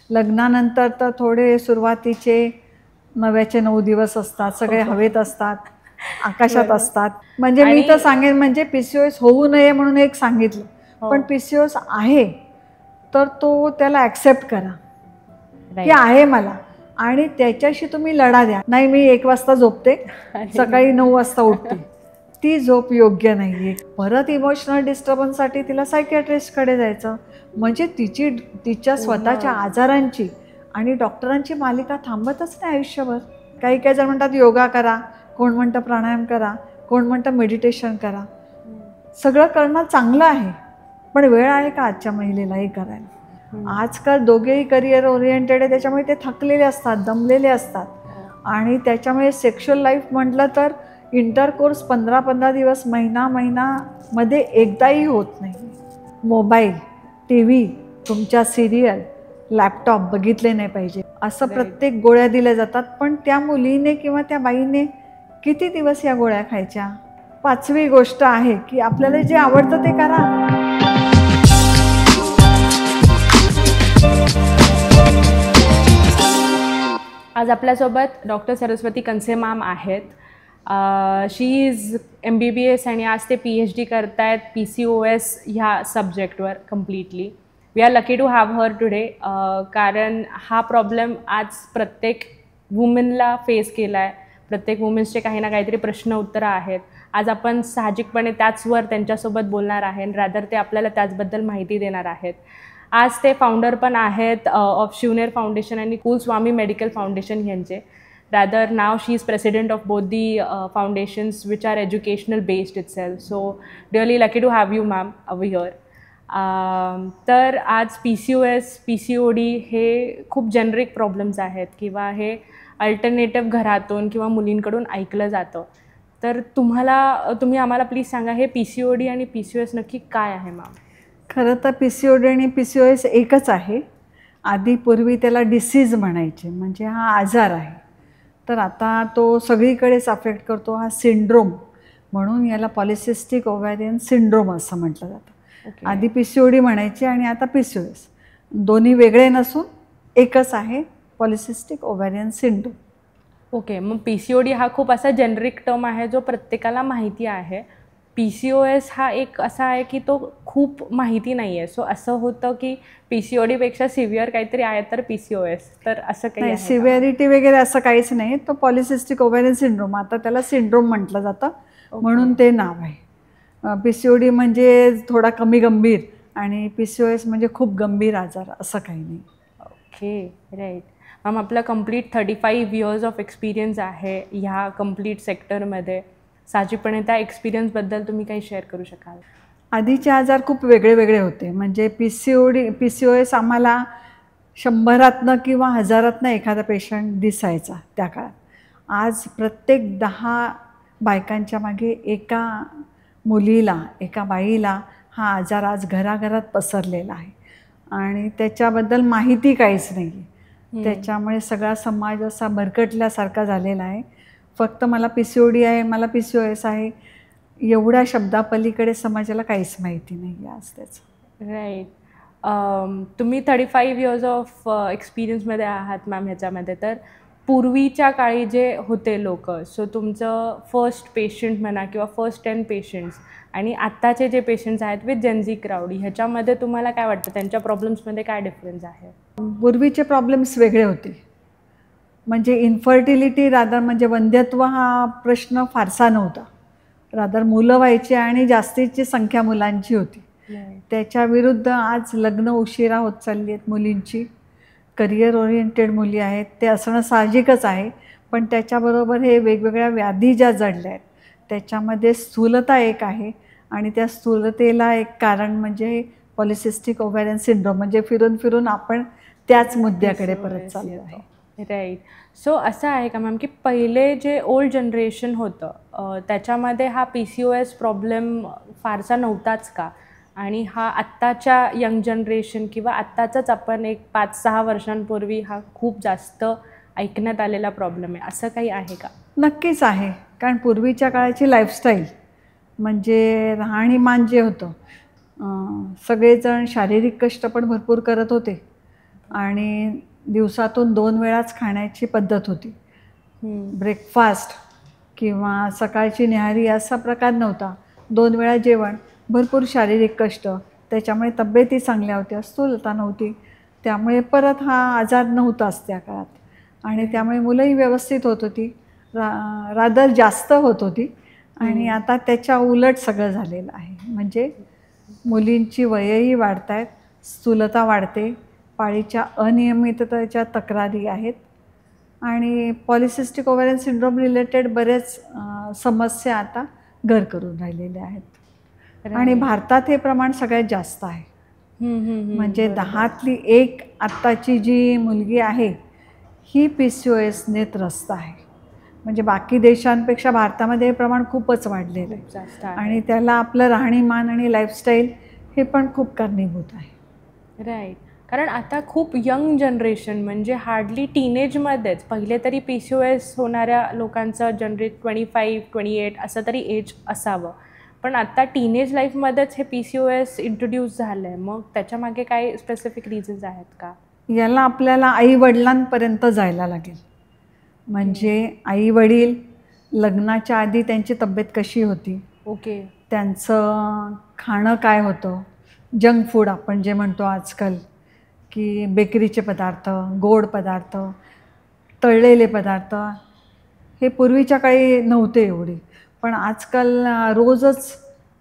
लग्नानंतर तर थोडे सुरुवातीचे 9चे 9 दिवस असतात, सगळे हवेत असतात, आकाशात असतात. म्हणजे मी तर सांगेन, म्हणजे PCOS होऊ नये म्हणून एक सांगितलं, पण PCOS आहे तर तो त्याला ॲक्सेप्ट करा की आहे मला, आणि त्याच्याशी तुम्ही लढा द्या. नाही मी 1 वाजता झोपते, सकाळी 9 वाजता उठते, ती झोप योग्य नाही आहे. परत इमोशनल डिस्टर्बन्ससाठी तिला सायकियाट्रिस्टकडे जायचं. म्हणजे तिच्या स्वतःच्या आजारांची आणि डॉक्टरांची मालिका थांबतच नाही आयुष्यभर. काही जण म्हणतात योगा करा, कोण म्हणतं प्राणायाम करा, कोण म्हणतं मेडिटेशन करा. सगळं करणं चांगलं आहे, पण वेळ आहे का आजच्या महिलेला हे करायला? आजकाल दोघेही करिअर ओरिएंटेड आहे, त्याच्यामुळे ते थकलेले असतात, दमलेले असतात, आणि त्याच्यामुळे सेक्शुअल लाईफ म्हटलं तर इंटरकोर्स 15-15 दिवस, महिनामध्ये एकदाही होत नाही. मोबाईल, TV, तुमच्या सिरियल, लॅपटॉप बघितले नाही पाहिजे असं प्रत्येक गोळ्या दिल्या जातात. पण त्या मुलीने किंवा त्या बाईने किती दिवस या गोळ्या खायच्या? 5वी गोष्ट आहे की आपल्याला जे आवडतं ते करा. आज आपल्यासोबत डॉक्टर सरस्वती कंसे मॅम आहेत. शी इज MBBS आणि आज ते PhD करतायत PCOS ह्या सब्जेक्टवर completely. We are lucky to have her today, कारण हा प्रॉब्लेम आज प्रत्येक वुमेनला फेस केला आहे. प्रत्येक वुमेन्सचे काही ना काहीतरी प्रश्न उत्तरं आहेत. आज आपण साहजिकपणे त्याचवर त्यांच्यासोबत बोलणार आहे, रॅदर ते आपल्याला त्याचबद्दल माहिती देणार आहेत. आज ते फाउंडर पण आहेत ऑफ शिवनेर फाउंडेशन आणि कुलस्वामी मेडिकल फाउंडेशन यांचे. Rather now she is president of both the foundations which are educational based itself. So really lucky to have you ma'am over here. तर आज PCOD हे खूप जेनरिक प्रॉब्लेम्स आहेत किंवा हे अल्टरनेटिव्ह घरातून किंवा मुलींकडून ऐकलं जातं. तर तुम्ही आम्हाला प्लीज सांगा, हे PCOD आणि PCOS नक्की काय आहे मॅम? खरं तर PCOD आणि PCOS एकच आहे. आधी पूर्वी त्याला डिसीज म्हणायचे, म्हणजे हा आजार आहे. तर आता तो सगळीकडेच अफेक्ट करतो, हा सिंड्रोम, म्हणून याला पॉलिसिस्टिक ओव्हॅरियन सिंड्रोम असं म्हटलं जातं. आधी PCOD म्हणायचे आणि आता PCOS. दोन्ही वेगळे नसून एकच आहे, पॉलिसिस्टिक ओव्हॅरियन सिंड्रोम. ओके, मग PCOD हा खूप असा जेनरिक टर्म आहे जो प्रत्येकाला माहिती आहे. PCOS हा एक असा आहे की तो खूप माहिती नाही आहे. सो असं होतं की PCODपेक्षा सिव्हिअर काहीतरी आहे तर PCOS, तर असं काही नाही, सिव्हिअरिटी वगैरे असं काहीच नाही. तो पॉलिसिस्टिक ओव्हॅरियन सिंड्रोम, आता त्याला सिंड्रोम म्हटलं जातं म्हणून ते नाव आहे. PCOD म्हणजे थोडा कमी गंभीर आणि PCOS म्हणजे खूप गंभीर आजार, असं काही नाही. Okay, right. मॅम, आपला कम्प्लीट 35 इयर्स ऑफ एक्सपिरियन्स आहे ह्या कम्प्लीट सेक्टरमध्ये. साहजिकपणे त्या एक्सपिरियन्सबद्दल तुम्ही काही शेअर करू शकाल? आधीचे आजार खूप वेगळे वेगळे होते. म्हणजे PCOS आम्हाला 100तनं किंवा 1000तनं एखादा पेशंट दिसायचा त्या काळात. आज प्रत्येक 10 बायकांच्या मागे एका मुलीला, एका बाईला हा आजार आज घराघरात पसरलेला आहे आणि त्याच्याबद्दल माहिती काहीच नाही. त्याच्यामुळे सगळा समाज असा भरकटल्यासारखा झालेला आहे. फक्त मला PCOD आहे, मला PCOS आहे, एवढ्या शब्दापलीकडे समाजाला काहीच माहिती नाही आहे आज त्याचं. राईट. तुम्ही 35 इयर्स ऑफ एक्सपिरियन्समध्ये आहात मॅम ह्याच्यामध्ये. तर पूर्वीच्या काळी जे होते लोक, सो तुमचं फर्स्ट पेशंट म्हणा किंवा फर्स्ट 10 पेशंट्स आणि आत्ताचे जे पेशंट्स आहेत विथ जेनझी क्राऊड, ह्याच्यामध्ये तुम्हाला काय वाटतं, त्यांच्या प्रॉब्लेम्समध्ये काय डिफरन्स आहे? पूर्वीचे प्रॉब्लेम्स वेगळे होते. म्हणजे इन्फर्टिलिटी रादर, म्हणजे वंध्यत्व हा प्रश्न फारसा नव्हता. रादर मुलं व्हायची आणि जास्तीची संख्या मुलांची होती. त्याच्या विरुद्ध आज लग्न उशिरा होत चालली आहेत मुलींची. करिअर ओरिएंटेड मुली आहेत, ते असणं साहजिकच आहे. पण त्याच्याबरोबर हे वेगवेगळ्या व्याधी ज्या जडल्या आहेत त्याच्यामध्ये स्थूलता एक आहे आणि त्या स्थूलतेला एक कारण म्हणजे पॉलिसिस्टिक ओव्हॅरियन सिंड्रोम. म्हणजे फिरून फिरून आपण त्याच मुद्द्याकडे परत चाललो आहे. राईट. सो असं आहे का मॅम की पहिले जे ओल्ड जनरेशन होतं त्याच्यामध्ये हा PCOS प्रॉब्लेम फारसा नव्हताच का? आणि हा आत्ताच्या यंग जनरेशन किंवा आत्ताचाच आपण एक 5-6 वर्षांपूर्वी हा खूप जास्त ऐकण्यात आलेला प्रॉब्लेम आहे, असं काही आहे का? नक्कीच आहे. कारण पूर्वीच्या काळाची लाईफस्टाईल, म्हणजे राहणीमान जे होतं, सगळेजण शारीरिक कष्ट पण भरपूर करत होते आणि दिवसातून 2 वेळाच खाण्याची पद्धत होती. ब्रेकफास्ट किंवा सकाळची न्याहारी असा प्रकार नव्हता. 2 वेळा जेवण, भरपूर शारीरिक कष्ट, त्याच्यामुळे तब्येती चांगल्या होत्या, स्थूलता नव्हती, त्यामुळे परत हा आजार नव्हताच त्या काळात आणि त्यामुळे मुलंही व्यवस्थित होत होती, रादर जास्त होत होती. आणि आता त्याच्या उलट सगळं झालेलं आहे. म्हणजे मुलींची वयही वाढत आहेत, स्थूलता वाढते, पाळीच्या अनियमिततेच्या तक्रारी आहेत आणि पॉलिसिस्टिक ओव्हॅरियन सिंड्रोम रिलेटेड बरेच समस्या आता घर करून राहिलेल्या आहेत. आणि भारतात हे प्रमाण सगळ्यात जास्त आहे. म्हणजे 10तली 1 आत्ताची जी मुलगी आहे ही PCOSने त्रस्त आहे. म्हणजे बाकी देशांपेक्षा भारतामध्ये हे प्रमाण खूपच वाढलेलं आहे आणि त्याला आपलं राहणीमान आणि लाईफस्टाईल हे पण खूप कारणीभूत आहे. राईट. कारण आता खूप यंग जनरेशन म्हणजे हार्डली टीनेजमध्येच, पहिले तरी PCOS होणाऱ्या लोकांचं जनरेट 25-28 असं तरी एज असावं, पण आता टीनेज लाईफमध्येच हे PCOS इंट्रोड्यूस झालं आहे. मग त्याच्यामागे काही स्पेसिफिक रिझन्स आहेत का? याला आपल्याला आईवडिलांपर्यंत जायला लागेल. म्हणजे आईवडील लग्नाच्या आधी त्यांची तब्येत कशी होती, ओके, त्यांचं खाणं काय होतं, जंक फूड आपण जे म्हणतो आजकाल, की बेकरीचे पदार्थ, गोड पदार्थ, तळलेले पदार्थ, हे पूर्वीच्या काळी नव्हते एवढे, पण आजकाल रोजच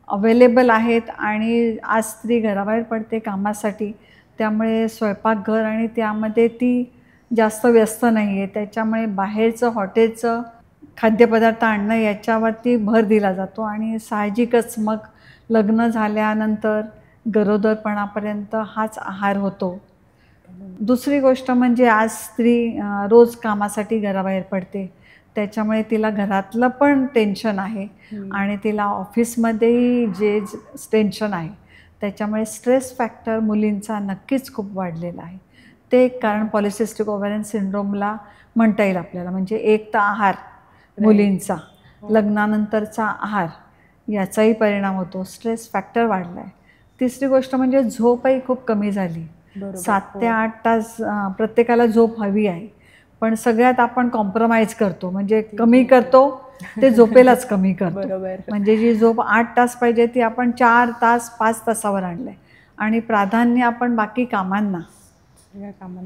अवेलेबल आहेत. आणि आज स्त्री घराबाहेर पडते कामासाठी, त्यामुळे स्वयंपाकघर आणि त्यामध्ये ती जास्त व्यस्त नाही आहे, त्याच्यामुळे बाहेरचं हॉटेलचं खाद्यपदार्थ आणणं याच्यावरती भर दिला जातो. आणि साहजिकच मग लग्न झाल्यानंतर गरोदरपणापर्यंत हाच आहार होतो. दुसरी गोष्ट म्हणजे आज स्त्री रोज कामासाठी घराबाहेर पडते, त्याच्यामुळे तिला घरातलं पण टेन्शन आहे आणि तिला ऑफिसमध्येही जे टेन्शन आहे, त्याच्यामुळे स्ट्रेस फॅक्टर मुलींचा नक्कीच खूप वाढलेला आहे. ते एक कारण पॉलिसिस्टिक ओव्हॅरियन सिंड्रोमला म्हणता येईल आपल्याला. म्हणजे एक तर आहार मुलींचा, लग्नानंतरचा आहार याचाही परिणाम होतो, स्ट्रेस फॅक्टर वाढला आहे. तिसरी गोष्ट म्हणजे झोपही खूप कमी झाली. 7 ते 8 तास प्रत्येकाला झोप हवी आहे, पण सगळ्यात आपण कॉम्प्रोमाइज करतो, म्हणजे कमी करतो ते झोपेलाच कमी करतो. म्हणजे जी झोप 8 तास पाहिजे ती आपण 4 तास 5 तासावर आणलं आहे आणि प्राधान्य आपण बाकी कामांना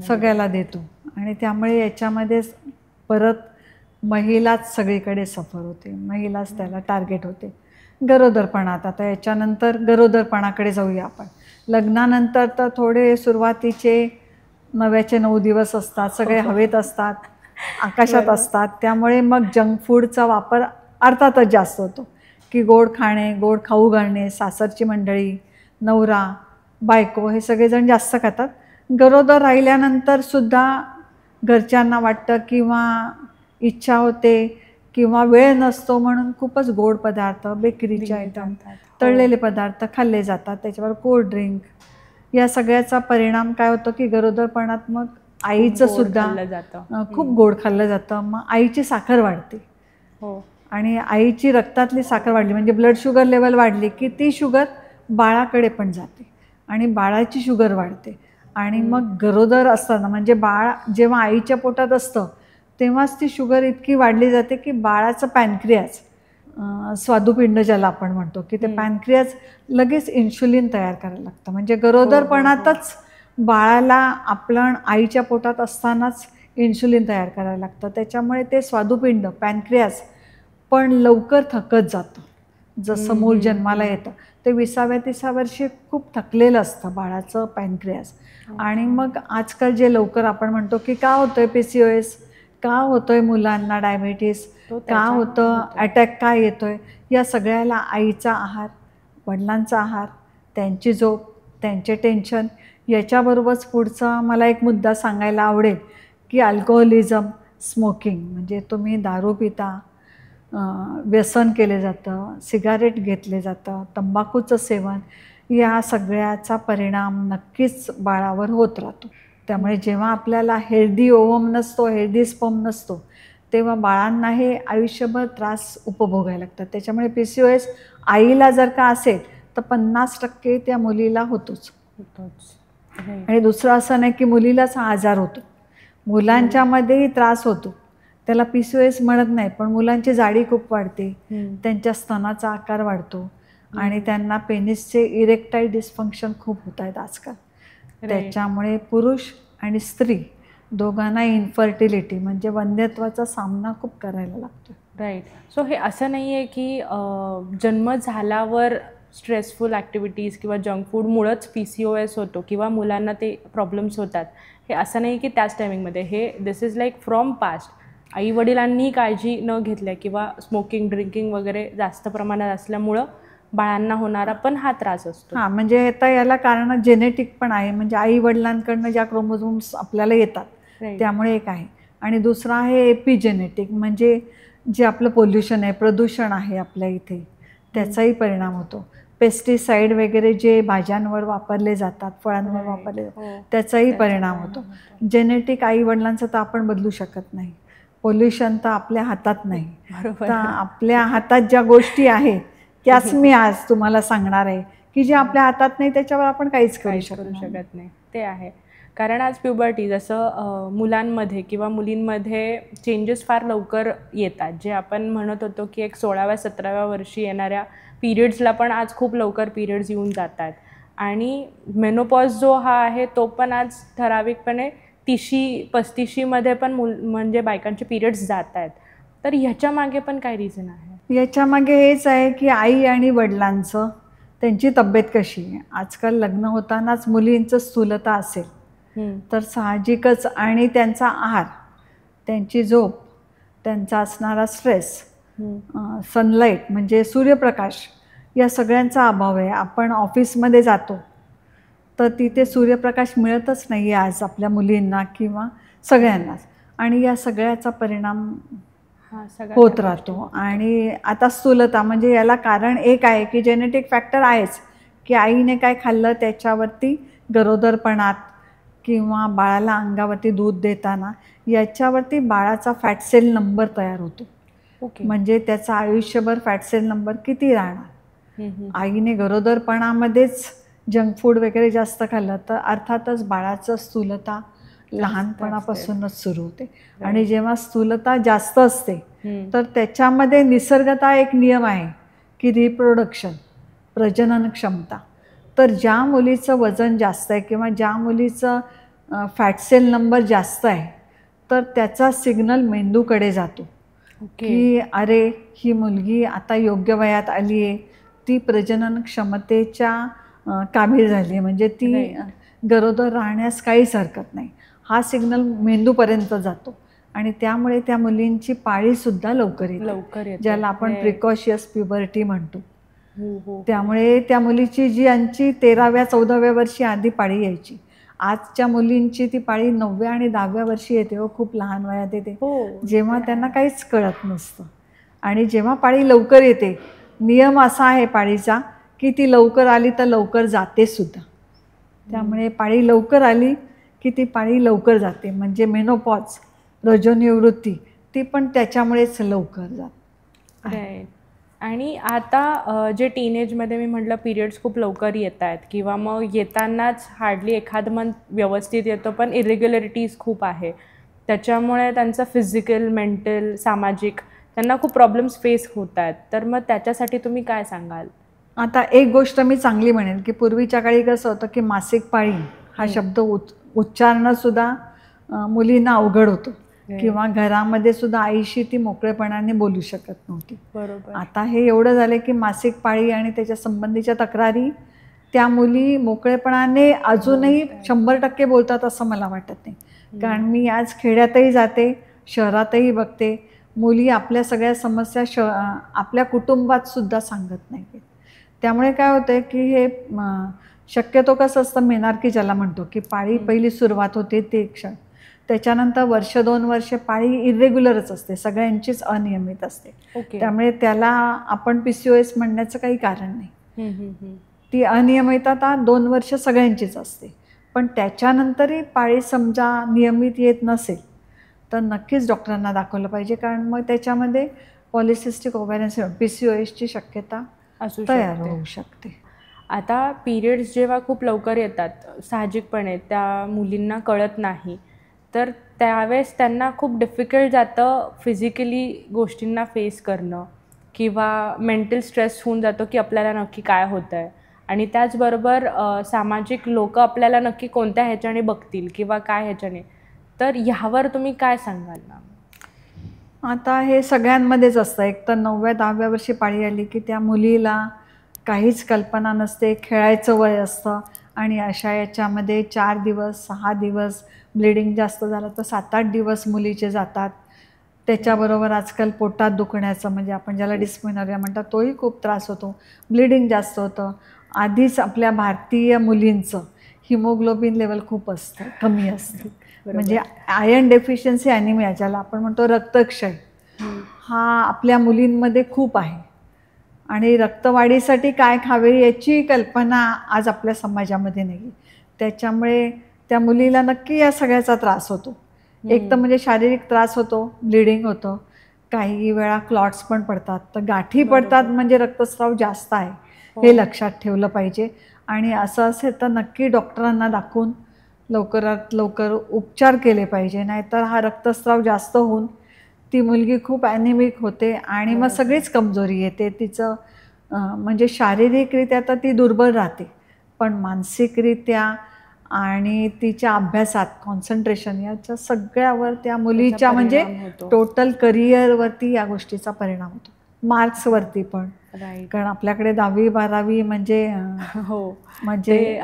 सगळ्याला देतो आणि त्यामुळे याच्यामध्ये परत महिलाच सगळीकडे सफर होते, महिलाच त्याला टार्गेट होते. गरोदरपणात, आता याच्यानंतर गरोदरपणाकडे जाऊया आपण. लग्नानंतर तर थोडे सुरुवातीचे 9चे 9 दिवस असतात, सगळे हवेत असतात, आकाशात असतात, त्यामुळे मग जंक फूडचा वापर अर्थातच जास्त होतो, की गोड खाणे, गोड खाऊ घालणे, सासरची मंडळी, नवरा बायको हे सगळेजण जास्त खातात. गरोदर राहिल्यानंतरसुद्धा घरच्यांना वाटतं किंवा इच्छा होते किंवा वेळ नसतो म्हणून खूपच गोड पदार्थ, बेकरीचे आयटम, तळलेले पदार्थ खाल्ले जातात, त्याच्यावर कोल्ड ड्रिंक, या सगळ्याचा परिणाम काय होतो की गरोदरपणात मग आईचं सुद्धा खूप गोड खाल्लं जातं, मग आईची साखर वाढते. आणि आईची रक्तातली साखर वाढली म्हणजे ब्लड शुगर लेवल वाढली की ती शुगर बाळाकडे पण जाते आणि बाळाची शुगर वाढते. आणि मग गरोदर असताना म्हणजे बाळ जेव्हा आईच्या पोटात असतं तेव्हाच ती शुगर इतकी वाढली जाते की बाळाचं पॅनक्रियाज, स्वादुपिंड ज्याला आपण म्हणतो, की ते पॅनक्रियाज लगेच इन्शुलिन तयार करायला लागतं. म्हणजे गरोदरपणातच बाळाला आपण आईच्या पोटात असतानाच इन्शुलिन तयार करायला लागतं, त्याच्यामुळे ते स्वादुपिंड पॅनक्रियाज पण लवकर थकत जातं. जसं मूल जन्माला येतं ते 20व्या-30व्या वर्षी खूप थकलेलं असतं बाळाचं पॅनक्रियाज. आणि मग आजकाल जे लवकर आपण म्हणतो की का होतोय PCOS, का होतोय मुलांना डायबिटीस, का होतं अटॅक, का येतोय, या सगळ्याला आईचा आहार, वडिलांचा आहार, त्यांची झोप, त्यांचे टेन्शन, याच्याबरोबरच पुढचा मला एक मुद्दा सांगायला आवडेल की अल्कोहोलिझम, स्मोकिंग, म्हणजे तुम्ही दारू पिता, व्यसन केले जातं, सिगारेट घेतले जातं, तंबाखूचं सेवन, या सगळ्याचा परिणाम नक्कीच बाळावर होत राहतो. त्यामुळे जेव्हा आपल्याला हेल्दी ओव्हम नसतो, हेल्दी स्पर्म नसतो, तेव्हा बाळांना हे आयुष्यभर त्रास उपभोगायला लागतात. त्याच्यामुळे PCOS आईला जर का असेल तर 50% त्या मुलीला होतोच. आणि दुसरं असं नाही की मुलीलाच हा आजार होतो, मुलांच्यामध्येही त्रास होतो. त्याला PCOS म्हणत नाही, पण मुलांची जाडी खूप वाढते, त्यांच्या स्तनाचा आकार वाढतो आणि त्यांना पेनिसचे इरेक्टाईल डिस्फंक्शन खूप होत आहेत आजकाल. त्याच्यामुळे पुरुष आणि स्त्री दोघांना इन्फर्टिलिटी म्हणजे वंध्यत्वाचा सामना खूप करायला लागतो. राईट. सो हे असं नाही आहे की जन्म झाल्यावर स्ट्रेसफुल ॲक्टिव्हिटीज किंवा जंक फूडमुळंच PCOS होतो किंवा मुलांना ते प्रॉब्लेम्स होतात. हे असं नाही की त्याच टायमिंगमध्ये, हे दिस इज लाईक फ्रॉम पास्ट. आईवडिलांनी काळजी न घेतल्या किंवा स्मोकिंग ड्रिंकिंग वगैरे जास्त प्रमाणात असल्यामुळं बाळांना होणारा पण हा त्रास असतो. हां, म्हणजे आता याला कारण जेनेटिक पण आहे, म्हणजे आई वडिलांकडनं ज्या क्रोमोझोम्स आपल्याला येतात त्यामुळे एक आहे. आणि दुसरं आहे एपिजेनेटिक, म्हणजे जे आपलं पोल्युशन आहे, प्रदूषण आहे आपल्या इथे, त्याचाही परिणाम होतो. पेस्टिसाईड वगैरे जे भाज्यांवर वापरले जातात, फळांवर वापरले जातात, त्याचाही परिणाम होतो. जेनेटिक आई वडिलांचं तर आपण बदलू शकत नाही, पोल्युशन तर आपल्या हातात नाही. तर आपल्या हातात ज्या गोष्टी आहेत त्याच मी आज तुम्हाला सांगणार आहे की जे आपल्या हातात नाही त्याच्यावर आपण काहीच करू शकत नाही. ते आहे. कारण आज प्युबर्टी जसं मुलांमध्ये किंवा मुलींमध्ये चेंजेस फार लवकर येतात. जे आपण म्हणत होतो की एक 16व्या-17व्या वर्षी येणाऱ्या पिरियड्सला पण आज खूप लवकर पिरियड्स येऊन जातात. आणि मेनोपॉज जो हा आहे तो पण आज ठराविकपणे 30-35मध्ये पण म्हणजे बायकांचे पिरियड्स जात आहेत. तर ह्याच्या मागे पण काय रिझन आहे? याच्यामागे हेच आहे की आई आणि वडिलांचं, त्यांची तब्येत कशी आहे. आजकाल लग्न होतानाच मुलींचं स्थूलता असेल तर साहजिकच, आणि त्यांचा आहार, त्यांची झोप, त्यांचा असणारा स्ट्रेस, सनलाईट म्हणजे सूर्यप्रकाश, या सगळ्यांचा अभाव आहे. आपण ऑफिसमध्ये जातो तर तिथे सूर्यप्रकाश मिळतच नाही आहे आज आपल्या मुलींना किंवा सगळ्यांनाच, आणि या सगळ्याचा परिणाम होत राहतो. आणि आता स्थूलता म्हणजे याला कारण एक आहे की जेनेटिक फॅक्टर आहेच, की आईने काय खाल्लं त्याच्यावरती गरोदरपणात किंवा बाळाला अंगावरती दूध देताना याच्यावरती बाळाचा फॅट सेल नंबर तयार होतो. म्हणजे त्याचा आयुष्यभर फॅट सेल नंबर किती राहणार. आईने गरोदरपणामध्येच जंक फूड वगैरे जास्त खाल्लं तर अर्थातच बाळाचं स्थूलता लहानपणापासूनच सुरू होते. आणि जेव्हा स्थूलता जास्त असते तर त्याच्यामध्ये निसर्गता एक नियम आहे की रिप्रोडक्शन, प्रजनन क्षमता. तर ज्या मुलीचं वजन जास्त आहे किंवा ज्या मुलीचं फॅट सेल नंबर जास्त आहे तर त्याचा सिग्नल मेंदूकडे जातो की अरे ही मुलगी आता योग्य वयात आली आहे, ती प्रजनन क्षमतेच्या काबील झाली आहे, म्हणजे ती गरोदर राहण्यास काहीच हरकत नाही. हा सिग्नल मेंदूपर्यंत जातो आणि त्यामुळे त्या मुलींची पाळीसुद्धा लवकर येते, ज्याला आपण प्रिकॉशियस प्युबर्टी म्हणतो. त्यामुळे त्या मुलीची ज्यांची 13व्या-14व्या वर्षी आधी पाळी यायची, आजच्या मुलींची ती पाळी 9व्या आणि 10व्या वर्षी येते. खूप लहान वयात येते, जेव्हा त्यांना काहीच कळत नसतं. आणि जेव्हा पाळी लवकर येते, नियम असा आहे पाळीचा की ती लवकर आली तर लवकर जाते सुद्धा. त्यामुळे पाळी लवकर आली की ती पाळी लवकर जाते, म्हणजे मेनोपॉज, रजोनिवृत्ती, ती पण त्याच्यामुळेच लवकर जाते. आणि आता जे टीनेजमध्ये मी म्हटलं पिरियड्स खूप लवकर येत आहेत किंवा मग येतानाच हार्डली एखाद मंथ व्यवस्थित येतो, पण इरेग्युलरिटीज खूप आहे. त्याच्यामुळे त्यांचं फिजिकल, मेंटल, सामाजिक त्यांना खूप प्रॉब्लेम्स फेस होत आहेत. तर मग त्याच्यासाठी तुम्ही काय सांगाल? आता एक गोष्ट मी चांगली म्हणेन की पूर्वीच्या काळी कसं होतं की मासिक पाळी हा शब्द उच्चारणंसुद्धा मुलींना अवघड होतं किंवा घरामध्ये सुद्धा आईशी ती मोकळेपणाने बोलू शकत नव्हती. बरोबर. आता हे एवढं झालं की मासिक पाळी आणि त्याच्या संबंधीच्या तक्रारी त्या मुली मोकळेपणाने अजूनही 100% बोलतात असं मला वाटत नाही. कारण मी आज खेड्यातही जाते, शहरातही बघते, मुली आपल्या सगळ्या समस्या आपल्या कुटुंबात सुद्धा सांगत नाही. त्यामुळे काय होतं की हे शक्यतो कसं असतं, मेनार्की ज्याला म्हणतो, की पाळी पहिली सुरुवात होते ते क्षण, त्याच्यानंतर 1-2 वर्ष पाळी इरेग्युलरच असते, सगळ्यांचीच अनियमित असते. त्यामुळे त्याला आपण PCOS म्हणण्याचं काही कारण नाही. ती अनियमितता 2 वर्ष सगळ्यांचीच असते. पण त्याच्यानंतरही पाळी समजा नियमित येत नसेल तर नक्कीच डॉक्टरांना दाखवलं पाहिजे, कारण मग त्याच्यामध्ये पॉलिसिस्टिक ओव्हॅरियन PCOSची शक्यता तयार होऊ शकते. आता पिरियड्स जेव्हा खूप लवकर येतात साहजिकपणे त्या मुलींना कळत नाही, तर त्यावेळेस त्यांना खूप डिफिकल्ट जातं फिजिकली गोष्टींना फेस करणं किंवा मेंटल स्ट्रेस होऊन जातो की आपल्याला नक्की काय होतं आहे. आणि त्याचबरोबर सामाजिक लोक आपल्याला नक्की कोणत्या ह्याच्याने बघतील किंवा काय ह्याच्याने, तर ह्यावर तुम्ही काय सांगाल ना? आता हे सगळ्यांमध्येच असतं. एक तर 9व्या-10व्या वर्षी पाळी आली की त्या मुलीला काहीच कल्पना नसते, खेळायचं वय असतं आणि अशा याच्यामध्ये 4 दिवस 6 दिवस ब्लिडिंग जास्त झालं तर 7-8 दिवस मुलीचे जातात. त्याच्याबरोबर आजकाल पोटात दुखण्याचं म्हणजे आपण ज्याला डिस्मेनोरिया म्हणतात तोही खूप त्रास होतो. ब्लिडिंग जास्त होतं. आधीच आपल्या भारतीय मुलींचं हिमोग्लोबिन लेवल खूप असतं, कमी असतं. म्हणजे आयर्न डेफिशियन्सी ॲनिमिया ज्याला आपण म्हणतो रक्तक्षय, हा आपल्या मुलींमध्ये खूप आहे. आणि रक्तवाढीसाठी काय खावे याची कल्पना आज आपल्या समाजामध्ये नाही. त्याच्यामुळे त्या मुलीला नक्की या सगळ्याचा त्रास होतो. एक तर म्हणजे शारीरिक त्रास होतो, ब्लिडिंग होतं, काही वेळा क्लॉट्स पण पडतात, तर गाठी पडतात म्हणजे रक्तस्राव जास्त आहे हे लक्षात ठेवलं पाहिजे. आणि असं असेल तर नक्की डॉक्टरांना दाखवून लवकरात लवकर उपचार केले पाहिजे, नाहीतर हा रक्तस्राव जास्त होऊन ती मुलगी खूप ॲनिमिक होते आणि मग सगळीच कमजोरी येते तिचं. म्हणजे शारीरिकरित्या तर ती दुर्बल राहते, पण मानसिकरित्या आणि तिच्या अभ्यासात कॉन्सन्ट्रेशन याच्या सगळ्यावर त्या मुलीच्या म्हणजे टोटल करिअरवरती या गोष्टीचा परिणाम होतो, मार्क्सवरती पण. कारण आपल्याकडे 10वी-12वी म्हणजे म्हणजे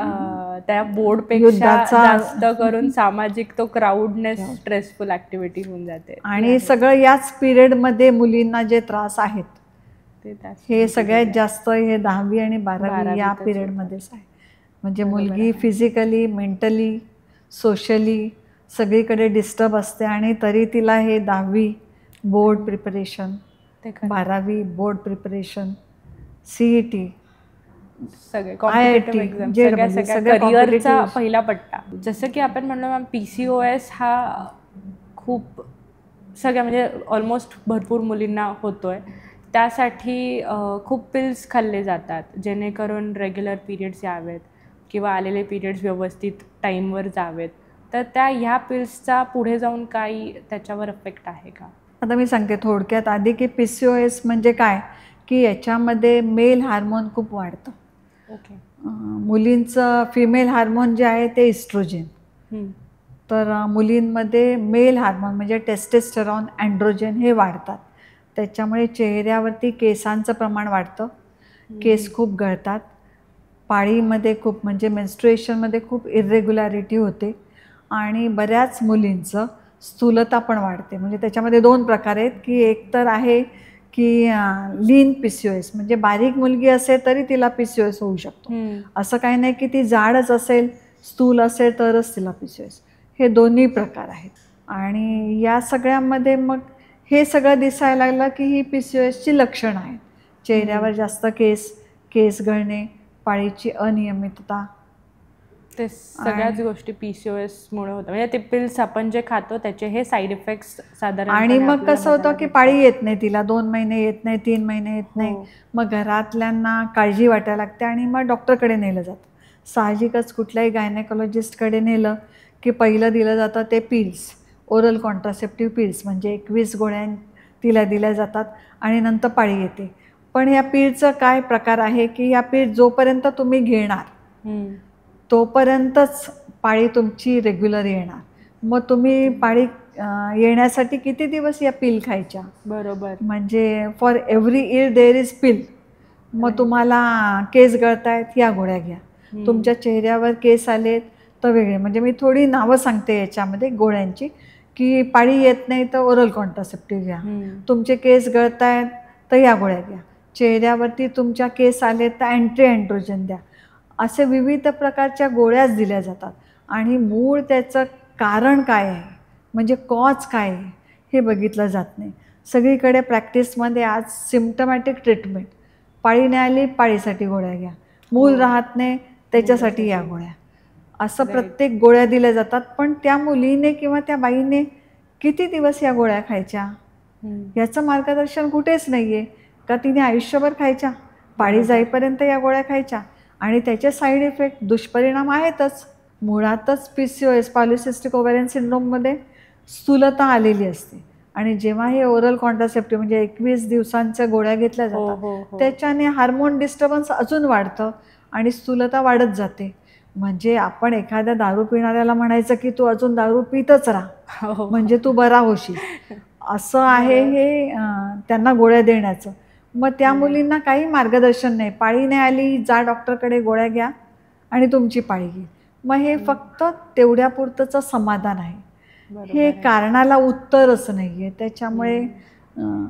त्या बोर्डपेक्षा जास्त करून सामाजिक तो क्राऊडनेस स्ट्रेसफुल ॲक्टिव्हिटी होऊन जाते. आणि सगळं याच पिरियडमध्ये मुलींना जे त्रास आहेत हे सगळ्यात जास्त हे 10वी आणि 12वी या पिरियडमध्येच आहे. म्हणजे मुलगी फिजिकली, मेंटली, सोशली सगळीकडे डिस्टर्ब असते आणि तरी तिला हे 10वी बोर्ड प्रिपरेशन, 12वी बोर्ड प्रिपरेशन, CET, सगळे कॉम्पिटिटिव्ह एक्झाम, सगळ्या करिअरचा पहिला पट्टा. जसं की आपण म्हणलो मॅम, PCOS हा खूप सगळ्या म्हणजे ऑलमोस्ट भरपूर मुलींना होतोय. त्यासाठी खूप पिल्स खाल्ले जातात जेणेकरून रेग्युलर पिरियड्स यावेत किंवा आलेले पिरियड्स व्यवस्थित टाईमवर जावेत. तर ह्या पिल्सचा पुढे जाऊन काही त्याच्यावर इफेक्ट आहे का? आता मी सांगते थोडक्यात आधी की PCOS म्हणजे काय, की याच्यामध्ये मेल हार्मोन खूप वाढतं. मुलींचं फिमेल हार्मोन जे आहे ते इस्ट्रोजेन, तर मुलींमध्ये मेल हार्मोन म्हणजे टेस्टेस्टेरॉन, अँड्रोजेन हे वाढतात. त्याच्यामुळे चेहऱ्यावरती केसांचं प्रमाण वाढतं, केस खूप गळतात, पाळीमध्ये खूप म्हणजे मेन्स्ट्रुएशनमध्ये खूप इरेग्युलॅरिटी होते आणि बऱ्याच मुलींचं स्थूलता पण वाढते. म्हणजे त्याच्यामध्ये 2 प्रकार आहेत, की एक तर आहे की लीन PCOS म्हणजे बारीक मुलगी असेल तरी तिला PCOS होऊ शकतो. असं काही नाही की ती जाडच असेल, स्थूल असेल तरच तिला PCOS. हे दोन्ही प्रकार आहेत. आणि या सगळ्यामध्ये मग हे सगळं दिसायला लागलं की ही PCOSची लक्षणं आहेत. चेहऱ्यावर जास्त केस गळणे, पाळीची अनियमितता, ते सगळ्याच गोष्टी PCOSमुळे होतं. म्हणजे ते पिल्स आपण जे खातो त्याचे हे साईड इफेक्ट्स साधारण. आणि मग कसं होतं की पाळी येत नाही तिला, 2 महिने येत नाही, 3 महिने येत नाही. मग घरातल्यांना काळजी वाटायला लागते आणि मग डॉक्टरकडे नेलं जातं. साहजिकच कुठल्याही गायनेकोलॉजिस्टकडे नेलं की पहिलं दिलं जातं ते पिल्स, ओरल कॉन्ट्रासेप्टिव्ह पिल्स म्हणजे 21 गोळ्या तिला दिल्या जातात आणि नंतर पाळी येते. पण या पिलचं काय प्रकार आहे की या पिल जोपर्यंत तुम्ही घेणार तोपर्यंतच पाळी तुमची रेग्युलर येणार. मग तुम्ही पाळी येण्यासाठी किती दिवस या पिल खायच्या? बरोबर. म्हणजे for every year there is pill. मग तुम्हाला केस गळतायत ह्या गोळ्या घ्या, तुमच्या चेहऱ्यावर केस आलेत तर वेगळे. म्हणजे मी थोडी नावं सांगते याच्यामध्ये गोळ्यांची, की पाळी येत नाही तर ओरल कॉन्ट्रासेप्टिव्ह घ्या, तुमचे केस गळतायत तर या गोळ्या घ्या, चेहऱ्यावरती तुमच्या केस आलेत तर अँड्रोजन द्या. असे विविध प्रकारच्या गोळ्याच दिल्या जातात आणि मूळ त्याचं कारण काय आहे म्हणजे कॉज काय आहे हे बघितलं जात नाही. सगळीकडे प्रॅक्टिसमध्ये आज सिम्पटमॅटिक ट्रीटमेंट, पाळी नाही आली पाळीसाठी गोळ्या घ्या, मूल राहत नाही त्याच्यासाठी या गोळ्या, असं प्रत्येक गोळ्या दिल्या जातात. पण त्या मुलीने किंवा त्या बाईने किती दिवस या गोळ्या खायच्या याचं मार्गदर्शन कुठेच नाही आहे. का तिने आयुष्यभर खायच्या, पाळी जाईपर्यंत या गोळ्या खायच्या, आणि त्याचे साईड इफेक्ट दुष्परिणाम आहेतच. मुळातच PCOS पॉलिसिस्टिक ओव्हॅरियन सिंड्रोममध्ये स्थूलता आलेली असते आणि जेव्हा हे ओरल कॉन्ट्रासेप्टिव्ह म्हणजे 21 दिवसांच्या गोळ्या घेतल्या जातात त्याच्याने हार्मोन डिस्टर्बन्स अजून वाढतं आणि स्थूलता वाढत जाते. म्हणजे आपण एखाद्या दारू पिणाऱ्याला म्हणायचं की तू अजून दारू पितच राहा म्हणजे तू बरा होशील, असं आहे हे त्यांना गोळ्या देण्याचं. मग त्या मुलींना काही मार्गदर्शन नाही, पाळी नाही आली जा डॉक्टरकडे गोळ्या घ्या आणि तुमची पाळी घे. मग हे फक्त तेवढ्यापुरतंचं समाधान आहे, हे कारणाला उत्तरच नाही आहे. त्याच्यामुळे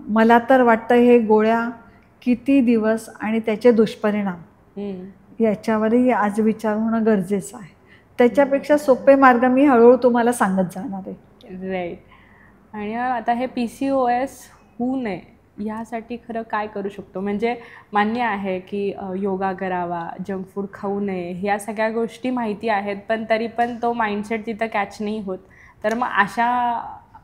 मला तर वाटतं हे गोळ्या किती दिवस आणि त्याचे दुष्परिणाम याच्यावरही आज विचार होणं गरजेचं आहे. त्याच्यापेक्षा सोपे मार्ग मी हळूहळू तुम्हाला सांगत जाणार आहे. राईट. आणि आता हे PCOS होऊ नये ह्यासाठी खरं काय करू शकतो? म्हणजे मान्य आहे की योगा करावा, जंक फूड खाऊ नये, ह्या सगळ्या गोष्टी माहिती आहेत, पण तरी पण तो माइंडसेट तिथं कॅच नाही होत. तर मग अशा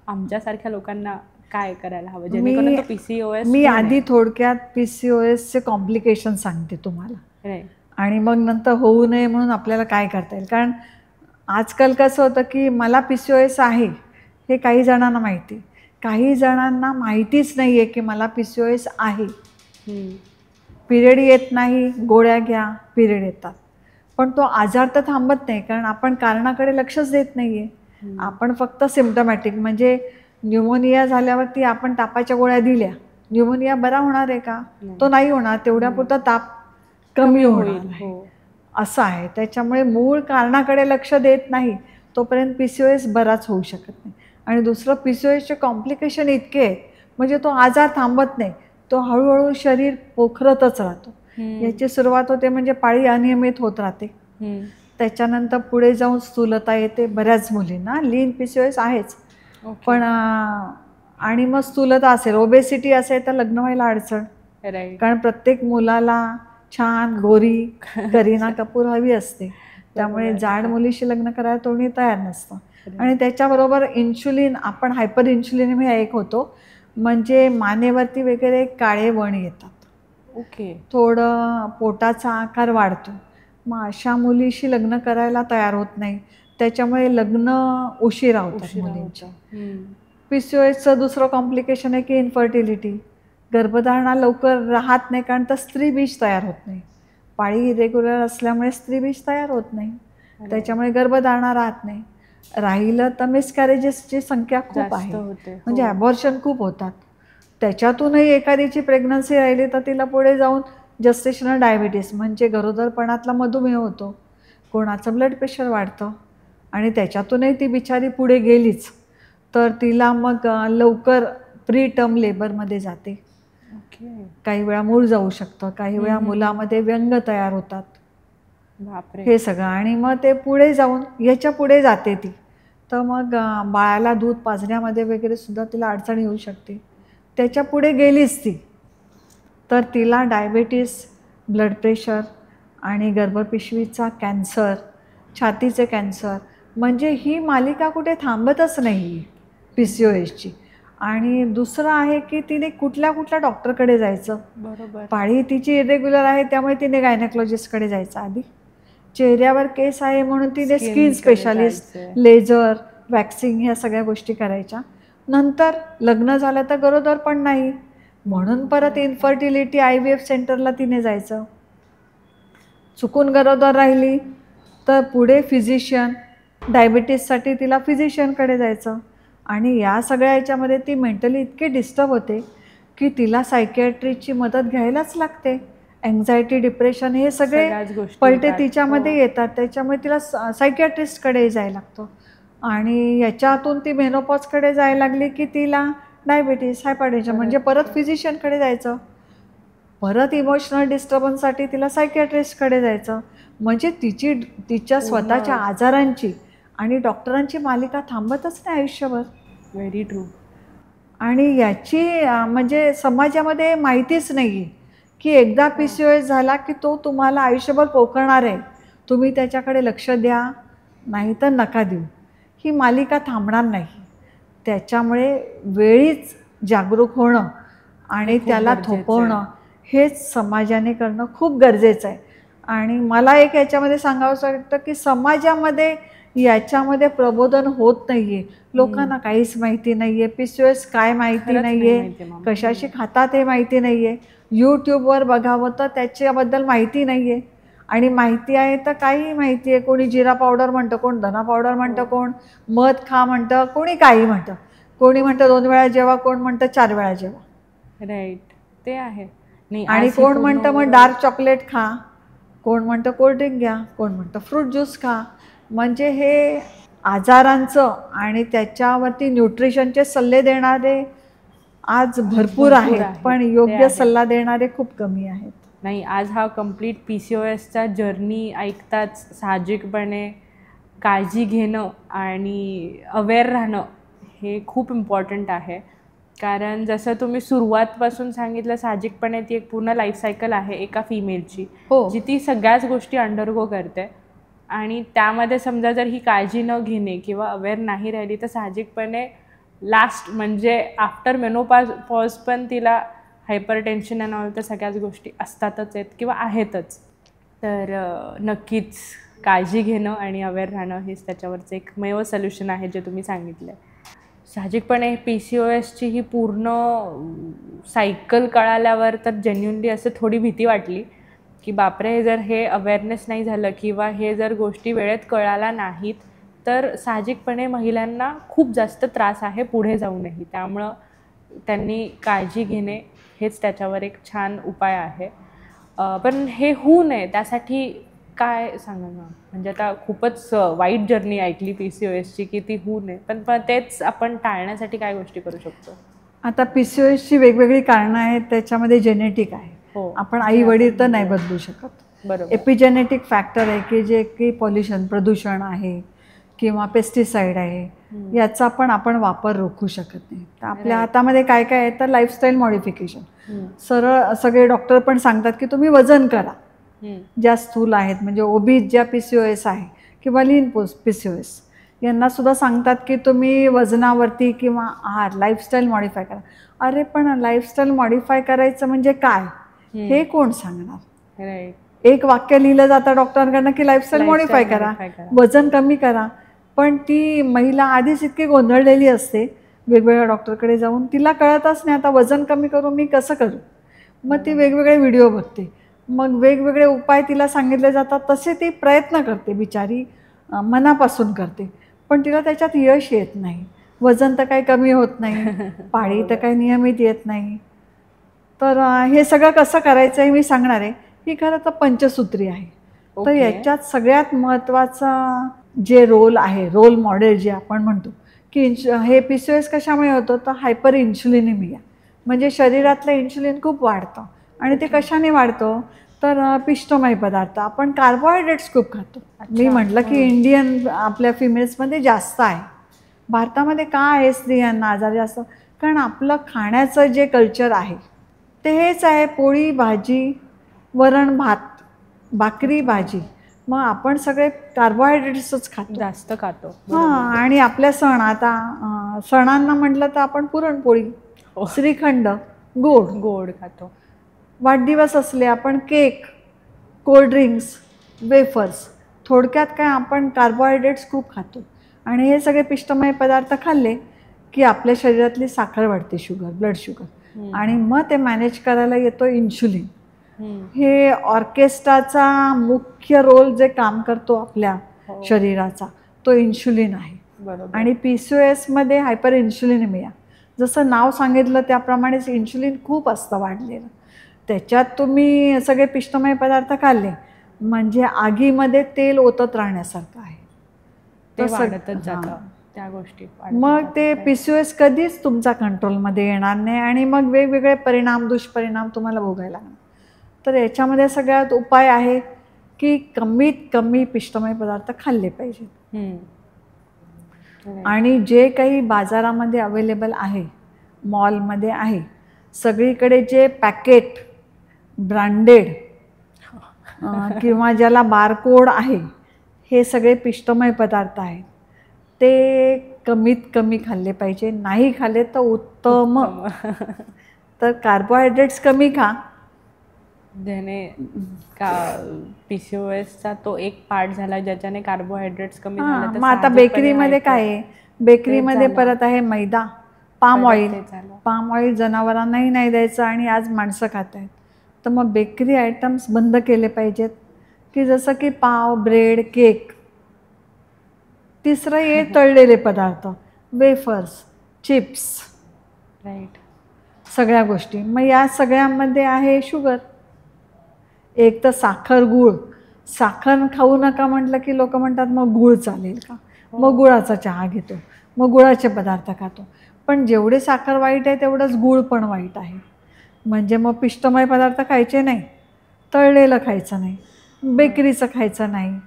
आमच्यासारख्या लोकांना काय करायला हवं जेणेकरून तो PCOS? मी आधी थोडक्यात PCOSचे कॉम्प्लिकेशन सांगते तुम्हाला आणि मग नंतर होऊ नये म्हणून आपल्याला काय करता येईल. कारण आजकाल कसं होतं की मला PCOS आहे हे काही जणांना माहिती, काही जणांना माहितीच नाही आहे की मला PCOS आहे. पिरियड येत नाही, गोळ्या घ्या, पिरियड येतात, पण तो आजार तर थांबत नाही कारण आपण कारणाकडे लक्षच देत नाही आहे. आपण फक्त सिम्पटमॅटिक म्हणजे न्यूमोनिया झाल्यावरती आपण तापाच्या गोळ्या दिल्या, न्यूमोनिया बरा होणार आहे का? तो नाही होणार, तेवढ्यापुरता ताप कमी होणार आहे, असं आहे. त्याच्यामुळे मूळ कारणाकडे लक्ष देत नाही तोपर्यंत PCOS बराच होऊ शकत नाही. आणि दुसरं PCOSचे कॉम्प्लिकेशन इतके आहेत म्हणजे तो आजार थांबत नाही, तो हळूहळू शरीर पोखरतच राहतो. याची सुरुवात होते म्हणजे पाळी अनियमित होत राहते, त्याच्यानंतर पुढे जाऊन स्थूलता येते बऱ्याच मुलींना. लीन PCOS आहेच पण आणि मग स्थूलता असेल, ओबेसिटी असेल तर लग्न व्हायला अडचण, कारण प्रत्येक मुलाला छान गोरी करीना कपूर हवी असते, त्यामुळे जाड मुलीशी लग्न करायला कोणी तयार नसतं. आणि त्याच्याबरोबर इन्शुलिन, आपण हायपर इन्शुलिनेमिया एक होतो म्हणजे मानेवरती वगैरे काळे वण येतात, थोडं पोटाचा आकार वाढतो, मग अशा मुलीशी लग्न करायला तयार होत नाही, त्याच्यामुळे लग्न उशिरा होतात मुलींच्या. PCOSचं दुसरं कॉम्प्लिकेशन आहे की इन्फर्टिलिटी, गर्भधारणा लवकर राहत नाही कारण तर स्त्रीबीज तयार होत नाही. पाळी इरेग्युलर असल्यामुळे स्त्रीबीज तयार होत नाही, त्याच्यामुळे गर्भधारणा राहत नाही. राहिलं तर मिसकॅरेजेसची संख्या खूप आहे, म्हणजे ॲबॉर्शन खूप होतात. त्याच्यातूनही एखादीची प्रेग्नन्सी राहिली तर तिला पुढे जाऊन जस्टेशनल डायबिटीस म्हणजे गरोदरपणातला मधुमेह होतो, कोणाचं ब्लड प्रेशर वाढतं आणि त्याच्यातूनही ती बिचारी पुढे गेलीच तर तिला मग लवकर प्री टर्म लेबरमध्ये जाते. काही वेळा मूळ जाऊ शकतं, काही वेळा मुलामध्ये व्यंग तयार होतात, हे सगळं. आणि मग ते पुढे जाऊन याच्या पुढे जाते ती, तर मग बाळाला दूध पाजण्यामध्ये वगैरे सुद्धा तिला अडचण येऊ शकते. त्याच्या पुढे गेलीच ती तर तिला डायबिटीस, ब्लड प्रेशर आणि गर्भपिशवीचा कॅन्सर, छातीचे कॅन्सर, म्हणजे ही मालिका कुठे थांबतच नाही PCOSची. आणि दुसरं आहे की तिने कुठल्या कुठल्या डॉक्टरकडे जायचं. पाळी तिची इरेग्युलर आहे त्यामुळे तिने गायनेकोलॉजिस्टकडे जायचं आधी, चेहऱ्यावर केस आहे म्हणून तिने स्किन स्पेशालिस्ट, लेझर, वॅक्सिंग ह्या सगळ्या गोष्टी करायच्या. नंतर लग्न झालं तर गरोदर पण नाही म्हणून परत इन्फर्टिलिटी IVF सेंटरला तिने जायचं. चुकून गरोदर राहिली तर पुढे फिजिशियन, डायबिटीससाठी तिला फिजिशियनकडे जायचं. आणि या सगळ्या याच्यामध्ये ती मेंटली इतके डिस्टर्ब होते की तिला सायकियाट्रिस्टची मदत घ्यायलाच लागते. एन्झायटी, डिप्रेशन हे सगळे पलटे तिच्यामध्ये येतात, त्याच्यामुळे तिला सायकियाट्रिस्टकडे जायला लागतं. आणि याच्यातून ती मेनोपॉजकडे जायला लागली की तिला डायबिटीस, हायपरटेन्शन म्हणजे परत फिजिशियनकडे जायचं, परत इमोशनल डिस्टर्बन्ससाठी तिला सायकियाट्रिस्टकडे जायचं. म्हणजे तिच्या स्वतःच्या आजारांची आणि डॉक्टरांची मालिका थांबतच नाही आयुष्यभर. Very true. आणि याची म्हणजे समाजामध्ये माहितीच नाही आहे की एकदा PCOS झाला की तो तुम्हाला आयुष्यभर पोखरणार आहे, तुम्ही त्याच्याकडे लक्ष द्या नाही तर नका देऊ, ही मालिका थांबणार नाही. त्याच्यामुळे वेळीच जागरूक होणं आणि त्याला थोपवणं हेच समाजाने करणं खूप गरजेचं आहे. आणि मला एक याच्यामध्ये सांगावंसं वाटतं की समाजामध्ये याच्यामध्ये प्रबोधन होत नाहीये. लोकांना काहीच माहिती नाहीये. PCOS काय माहिती खरंच नाही नाहीये, माहिती मॅम. कशाशी खातात हे माहिती नाहीये. यूट्यूबवर बघावं तर त्याच्याबद्दल माहिती नाहीये. आणि माहिती आहे तर काही माहिती आहे. कोणी जिरा पावडर म्हणतं, कोण धना पावडर म्हणतं, कोण मध खा म्हणतं, कोणी काही म्हणतं. कोणी म्हणतं 2 वेळा जेवा, कोण म्हणतं 4 वेळा जेवा. राईट, ते आहे. नाही, आणि आज ही कोण पूर्ण म्हणतं मग डार्क चॉकलेट खा, कोण म्हणतं कोल्ड्रिंक घ्या, कोण म्हणतं फ्रूट ज्यूस खा. म्हणजे हे आजारांचं आणि त्याच्यावरती न्यूट्रिशनचे सल्ले देणारे आज भरपूर आहेत, पण ते योग्य आहे. सल्ला देणारे खूप कमी आहेत. नाही, आज हा कम्प्लीट PCOSचा जर्नी ऐकताच साहजिकपणे काळजी घेणं आणि अवेअर राहणं हे खूप इम्पॉर्टंट आहे. कारण जसं तुम्ही सुरुवातपासून सांगितलं, साहजिकपणे ती एक पूर्ण लाईफ सायकल आहे एका फिमेलची, हो. जी ती सगळ्याच गोष्टी अंडरगो करते. आणि त्यामध्ये समजा जर ही काळजी न घेणे किंवा अवेअर नाही राहिली तर साहजिकपणे लास्ट म्हणजे आफ्टर मेनोपॉज पण तिला हायपर टेन्शन अँड ऑल तर सगळ्याच गोष्टी असतातच आहेत किंवा आहेतच. तर नक्कीच काळजी घेणं आणि अवेअर राहणं हेच त्याच्यावरचं एकमेव सोल्युशन आहे जे तुम्ही सांगितलं आहे. साहजिकपणे PCOSची ही पूर्ण सायकल कळाल्यावर तर जेन्युनली असं थोडी भीती वाटली की बापरे, जर हे अवेअरनेस नाही झालं किंवा हे जर गोष्टी वेळेत कळाल्या नाहीत तर साहजिकपणे महिलांना खूप जास्त त्रास आहे पुढे जाऊनही. त्यामुळं त्यांनी काळजी घेणे हेच त्याच्यावर एक छान उपाय आहे. पण हे होऊ नये त्यासाठी काय सांगा ना? म्हणजे आता खूपच वाईट जर्नी ऐकली PCOSची की ती होऊ नये, पण तेच आपण टाळण्यासाठी काय गोष्टी करू शकतो? आता PCOSची वेगवेगळी कारणं आहेत. त्याच्यामध्ये जेनेटिक आहे. हो, आपण आई वडील तर नाही बदलू शकत. बरोबर. एपिजेनेटिक फॅक्टर आहे की जे की पॉल्युशन, प्रदूषण आहे किंवा पेस्टिसाईड आहे, याचा पण आपण वापर रोखू शकत नाही. तर आपल्या हातामध्ये काय काय आहे तर लाईफस्टाईल मॉडिफिकेशन. सरळ सगळे डॉक्टर पण सांगतात की तुम्ही वजन करा. ज्या स्थूल आहेत म्हणजे ओबीज ज्या PCOS आहे किंवा लीन PCOS यांना सुद्धा सांगतात की तुम्ही वजनावरती किंवा आहार लाईफस्टाईल मॉडिफाय करा. अरे पण लाईफस्टाईल मॉडिफाय करायचं म्हणजे काय हे कोण सांगणार? राईट. एक वाक्य लिहिलं जातं डॉक्टरांकडनं की लाईफस्टाईल मॉडिफाय करा, वजन कमी करा. पण ती महिला आधीच इतकी गोंधळलेली असते वेगवेगळ्या डॉक्टरकडे जाऊन, तिला कळतच नाही आता वजन कमी करू मी कसं करू. मग ती वेगवेगळे व्हिडिओ बघते, मग वेगवेगळे उपाय तिला सांगितले जातात, तसे ती प्रयत्न करते बिचारी, मनापासून करते, पण तिला त्याच्यात यश येत नाही. वजन तर काही कमी होत नाही, पाळी तर काही नियमित येत नाही. तर हे सगळं कसं करायचं हे मी सांगणार आहे. ही खरं तर पंचसूत्री आहे. तर याच्यात सगळ्यात महत्त्वाचा जे रोल आहे, रोल मॉडेल जे आपण म्हणतो की हे PCOS कशामुळे होतं तर हायपर इन्शुलिनिमिया, म्हणजे शरीरातलं इन्शुलिन खूप वाढतं. आणि ते कशाने वाढतं तर पिष्टमय पदार्थ, आपण कार्बोहायड्रेट्स खूप खातो. मी म्हटलं की इंडियन आपल्या फिमेल्समध्ये जास्त आहे. भारतामध्ये का आहे स्त्रियांना आजार जास्त? कारण आपलं खाण्याचं जे कल्चर आहे ते हेच आहे, पोळी भाजी, वरण भात, भाकरी भाजी. मग आपण सगळे कार्बोहायड्रेट्सच खातो, जास्त खातो. हां. आणि आपल्या सण, आता सणांना म्हटलं तर आपण पुरणपोळी, श्रीखंड, गोड गोड खातो. वाढदिवस असले आपण केक, कोल्ड्रिंक्स, वेफर्स. थोडक्यात काय आपण कार्बोहायड्रेट्स खूप खातो. आणि हे सगळे पिष्टमय पदार्थ खाल्ले की आपल्या शरीरातली साखर वाढते, शुगर, ब्लड शुगर. आणि मग ते मॅनेज करायला येतो इन्शुलिन. हे ऑर्केस्ट्राचा मुख्य रोल जे काम करतो आपल्या शरीराचा तो इन्शुलिन आहे. आणि PCOSमध्ये हायपर इन्शुलिनिमिया, जसं नाव सांगितलं त्याप्रमाणेच इन्शुलिन खूप असतं वाढलेलं. त्याच्यात तुम्ही सगळे पिष्टमय पदार्थ खाल्ले म्हणजे आगीमध्ये तेल ओतत राहण्यासारखं आहे. ते वाढतच जातं त्या गोष्टी. मग ते PCOS कधीच तुमचा कंट्रोलमध्ये येणार नाही आणि मग वेगवेगळे परिणाम, दुष्परिणाम तुम्हाला भोगायला लागणार. तर याच्यामध्ये सगळ्यात उपाय आहे की कमीत कमी पिष्टमय पदार्थ खाल्ले पाहिजेत. आणि जे काही बाजारामध्ये अवेलेबल आहे, मॉलमध्ये आहे, सगळीकडे जे पॅकेट ब्रँडेड किंवा ज्याला बारकोड आहे हे सगळे पिष्टमय पदार्थ आहेत, ते कमीत कमी खाल्ले पाहिजे. नाही खाल्ले तर उत्तम. तर कार्बोहायड्रेट्स कमी खा, ज्याने का PCOSचा तो एक पार्ट झाला ज्याच्याने कार्बोहायड्रेट्स कमी हां, झाले. तर मग आता साहजिकपणे बेकरीमध्ये hyper- काय आहे, बेकरीमध्ये झालं. परत आहे मैदा, पाम ऑइल. ते झालं. पाम ऑइल जनावरांनाही नाही द्यायचं आणि आज माणसं खात आहेत. तर मग बेकरी आयटम्स बंद केले पाहिजेत, की जसं की पाव, ब्रेड, केक. तिसरं हे तळलेले पदार्थ, वेफर्स, चिप्स, राईट. सगळ्या गोष्टी. मग या सगळ्यामध्ये आहे शुगर. एक तर साखर, गूळ. साखर खाऊ नका म्हटलं की लोक म्हणतात मग गूळ चालेल का, मग गुळाचा चहा घेतो, मग गुळाचे पदार्थ खातो. पण जेवढे साखर वाईट आहे तेवढंच गूळ पण वाईट आहे. म्हणजे मग पिष्टमय पदार्थ खायचे नाही, तळलेलं खायचं नाही, बेकरीचं खायचं नाही.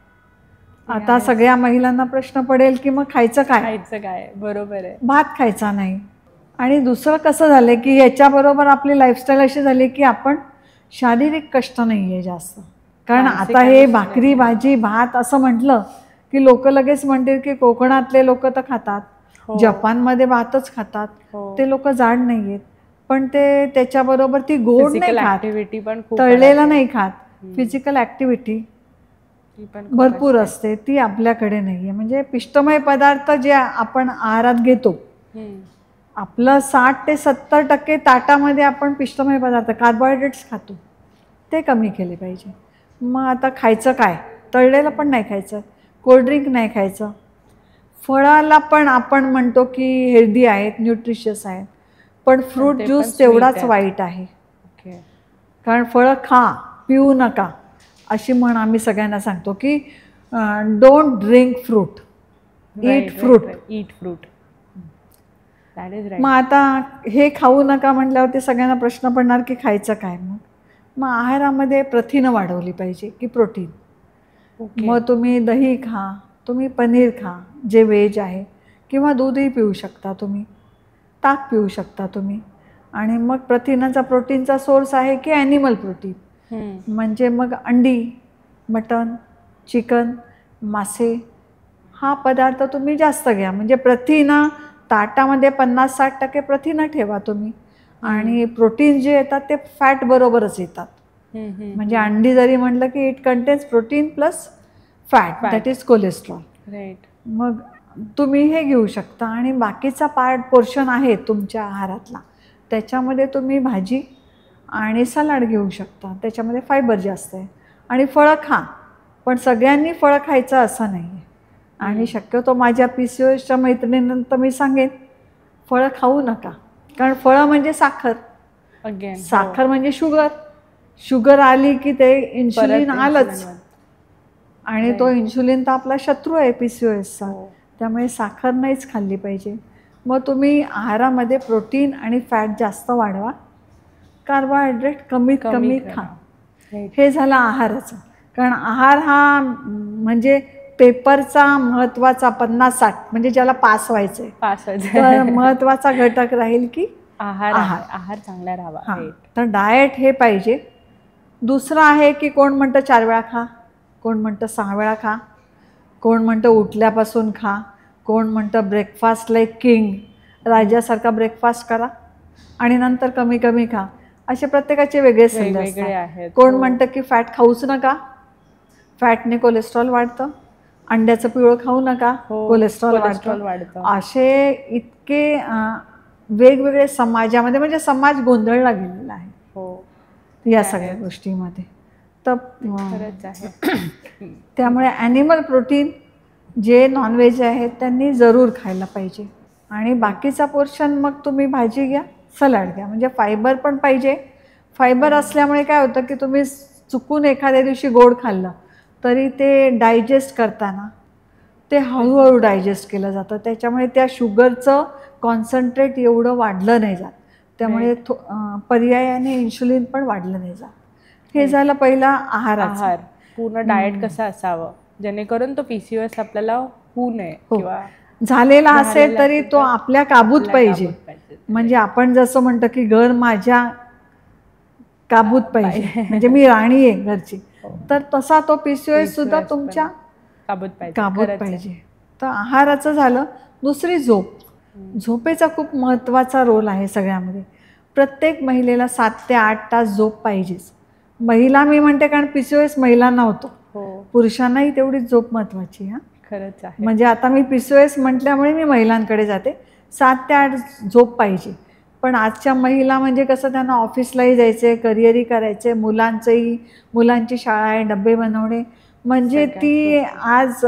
आता सगळ्या महिलांना प्रश्न पडेल की मग खायचं काय. खायचं काय, बरोबर आहे. भात खायचा नाही. आणि दुसरं कसं झालं की याच्याबरोबर आपली लाईफस्टाईल अशी झाली की आपण शारीरिक कष्ट नाही आहे जास्त. कारण मानसिक आता हे कष्ट भाकरी, भाजी, भात असं म्हटलं की लोक लगेच म्हणतील की कोकणातले लोक तर खातात, जपानमध्ये भातच खातात, ते लोक जाड नाही आहेत. पण ते त्याच्याबरोबर ती गोड नाही खात, ऍक्टिव्हिटी पण खूप तळलेलं नाही खात. फिजिकल ॲक्टिव्हिटी पण भरपूर असते, ती आपल्याकडे नाही आहे. म्हणजे पिष्टमय पदार्थ जे आपण आहारात घेतो, आपलं 60 ते 70% ताटामध्ये आपण पिष्टमय पदार्थ, कार्बोहायड्रेट्स खातो, ते कमी केले पाहिजे. मग आता खायचं काय, तळलेलं पण नाही खायचं, कोल्ड्रिंक नाही खायचं. फळाला पण आपण म्हणतो की हेल्दी आहेत, न्यूट्रिशियस आहेत, पण फ्रूट ज्यूस तेवढाच वाईट आहे. कारण फळं खा, पिऊ नका अशी म्हण आम्ही सगळ्यांना सांगतो की don't drink fruit, eat fruit. Eat fruit. मग आता हे खाऊ नका म्हटल्यावरती सगळ्यांना प्रश्न पडणार की खायचं काय. मग आहारामध्ये प्रथिनं वाढवली पाहिजे की प्रोटीन. मग तुम्ही दही खा, तुम्ही पनीर खा जे व्हेज आहे, किंवा दूधही पिऊ शकता तुम्ही, ताक पिऊ शकता तुम्ही. आणि मग प्रथिनाचा, प्रोटीनचा सोर्स आहे की ॲनिमल प्रोटीन. म्हणजे मग अंडी, मटण, चिकन, मासे हा पदार्थ तुम्ही जास्त घ्या. म्हणजे प्रथिनं ताटामध्ये 50-60% प्रथिनं ठेवा तुम्ही. आणि प्रोटीन जे येतात ते फॅट बरोबरच येतात. म्हणजे अंडी जरी म्हटलं की it contains protein plus fat, that is cholesterol. Right. मग तुम्ही हे घेऊ शकता. आणि बाकीचा पोर्शन आहे तुमच्या आहारातला, त्याच्यामध्ये तुम्ही भाजी आणि सलाड घेऊ शकता, त्याच्यामध्ये फायबर जास्त आहे. आणि फळं खा, पण सगळ्यांनी फळं खायचं असं नाही आहे. आणि शक्यतो माझ्या PCOSच्या मैत्रिणींना मी सांगेन फळं खाऊ नका. कारण फळं म्हणजे साखर, साखर म्हणजे शुगर. शुगर आली की ते इन्शुलिन आलंच, आणि तो इन्शुलिन तर आपला शत्रू आहे PCOSचा. त्यामुळे साखर नाहीच खाल्ली पाहिजे. मग तुम्ही आहारामध्ये प्रोटीन आणि फॅट जास्त वाढवा, कार्बोहायड्रेट कमीत कमी खा. हे झालं आहाराचं. कारण आहार हा म्हणजे पेपरचा महत्त्वाचा 50-60 म्हणजे ज्याला पास व्हायचं तर महत्त्वाचा घटक राहील की आहार चांगला राहावा. तर डाएट हे पाहिजे. दुसरं आहे की कोण म्हणतं 4 वेळा खा, कोण म्हणतं 6 वेळा खा, कोण म्हणतं उठल्यापासून खा, कोण म्हणतं ब्रेकफास्ट लाईक किंग, राजासारखा ब्रेकफास्ट करा आणि नंतर कमी कमी खा. असे प्रत्येकाचे वेगळे सल्ले असतात. कोण म्हणतं की फॅट खाऊच नका, फॅटने कोलेस्ट्रॉल वाढतं, अंड्याचं पिवळं खाऊ नका, कोलेस्ट्रॉल वाढतं. असे इतके वेगवेगळे समाजामध्ये, म्हणजे समाज गोंधळला गेलेला आहे या सगळ्या गोष्टीमध्ये. तर त्यामुळे ॲनिमल प्रोटीन जे नॉनव्हेज आहेत त्यांनी जरूर खायला पाहिजे. आणि बाकीचा पोर्शन मग तुम्ही भाजी घ्या, सलाड घ्या. म्हणजे फायबर पण पाहिजे. फायबर असल्यामुळे काय होतं की तुम्ही चुकून एखाद्या दिवशी गोड खाल्लं तरी ते डायजेस्ट करताना ते हळूहळू डायजेस्ट केलं जातं. त्याच्यामुळे त्या शुगरचं कॉन्सन्ट्रेट एवढं वाढलं नाही जात. त्यामुळे पर्यायाने इन्शुलिन पण वाढलं नाही जात. हे झालं पहिला आहार. पूर्ण डाएट कसं असावं जेणेकरून तो PCOS आपल्याला होऊ नये, किंवा झालेला असेल तरी तो आपल्या काबूत पाहिजे. म्हणजे आपण जसं म्हणतो की घर माझ्या काबूत पाहिजे, म्हणजे मी राणी आहे घरची, तर तसा तो PCOS सुद्धा तुमच्या काबूत पाहिजे. तर आहाराचं झालं. दुसरी झोप. झोपेचा खूप महत्त्वाचा रोल आहे सगळ्यामध्ये. प्रत्येक महिलेला 7 ते 8 तास झोप पाहिजेच. महिला मी म्हणते, कारण PCOS महिलांना होतो, हो पुरुषांनाही तेवढीच झोप महत्वाची. हा, खरंच आहे. म्हणजे आता मी PCOS म्हटल्यामुळे मी महिलांकडे जाते. 7 ते 8 झोप पाहिजे. पण आजच्या महिला म्हणजे कसं, त्यांना ऑफिसलाही जायचं, करिअरही करायचे, मुलांची शाळा आहे, डबे बनवणे, म्हणजे ती आज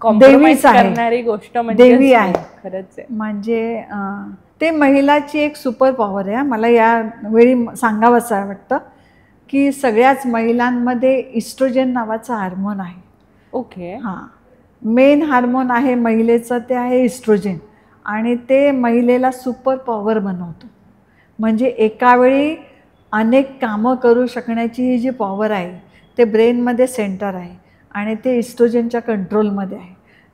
कॉम्प्रोमाइज आहे, करणारी गोष्ट म्हणजे देवी आहे. खरंच आहे. म्हणजे ते महिलाची एक सुपर पॉवर आहे. मला यावेळी सांगावंसं वाटतं की सगळ्याच महिलांमध्ये इस्ट्रोजन नावाचा हार्मोन आहे. ओके. हां, मेन हार्मोन आहे महिलेचं, ते आहे इस्ट्रोजन, आणि ते महिलेला सुपर पॉवर बनवतो. म्हणजे एकावेळी अनेक कामं करू शकण्याची ही जी पॉवर आहे, ते ब्रेनमध्ये सेंटर आहे आणि ते इस्ट्रोजनच्या कंट्रोलमध्ये आहे.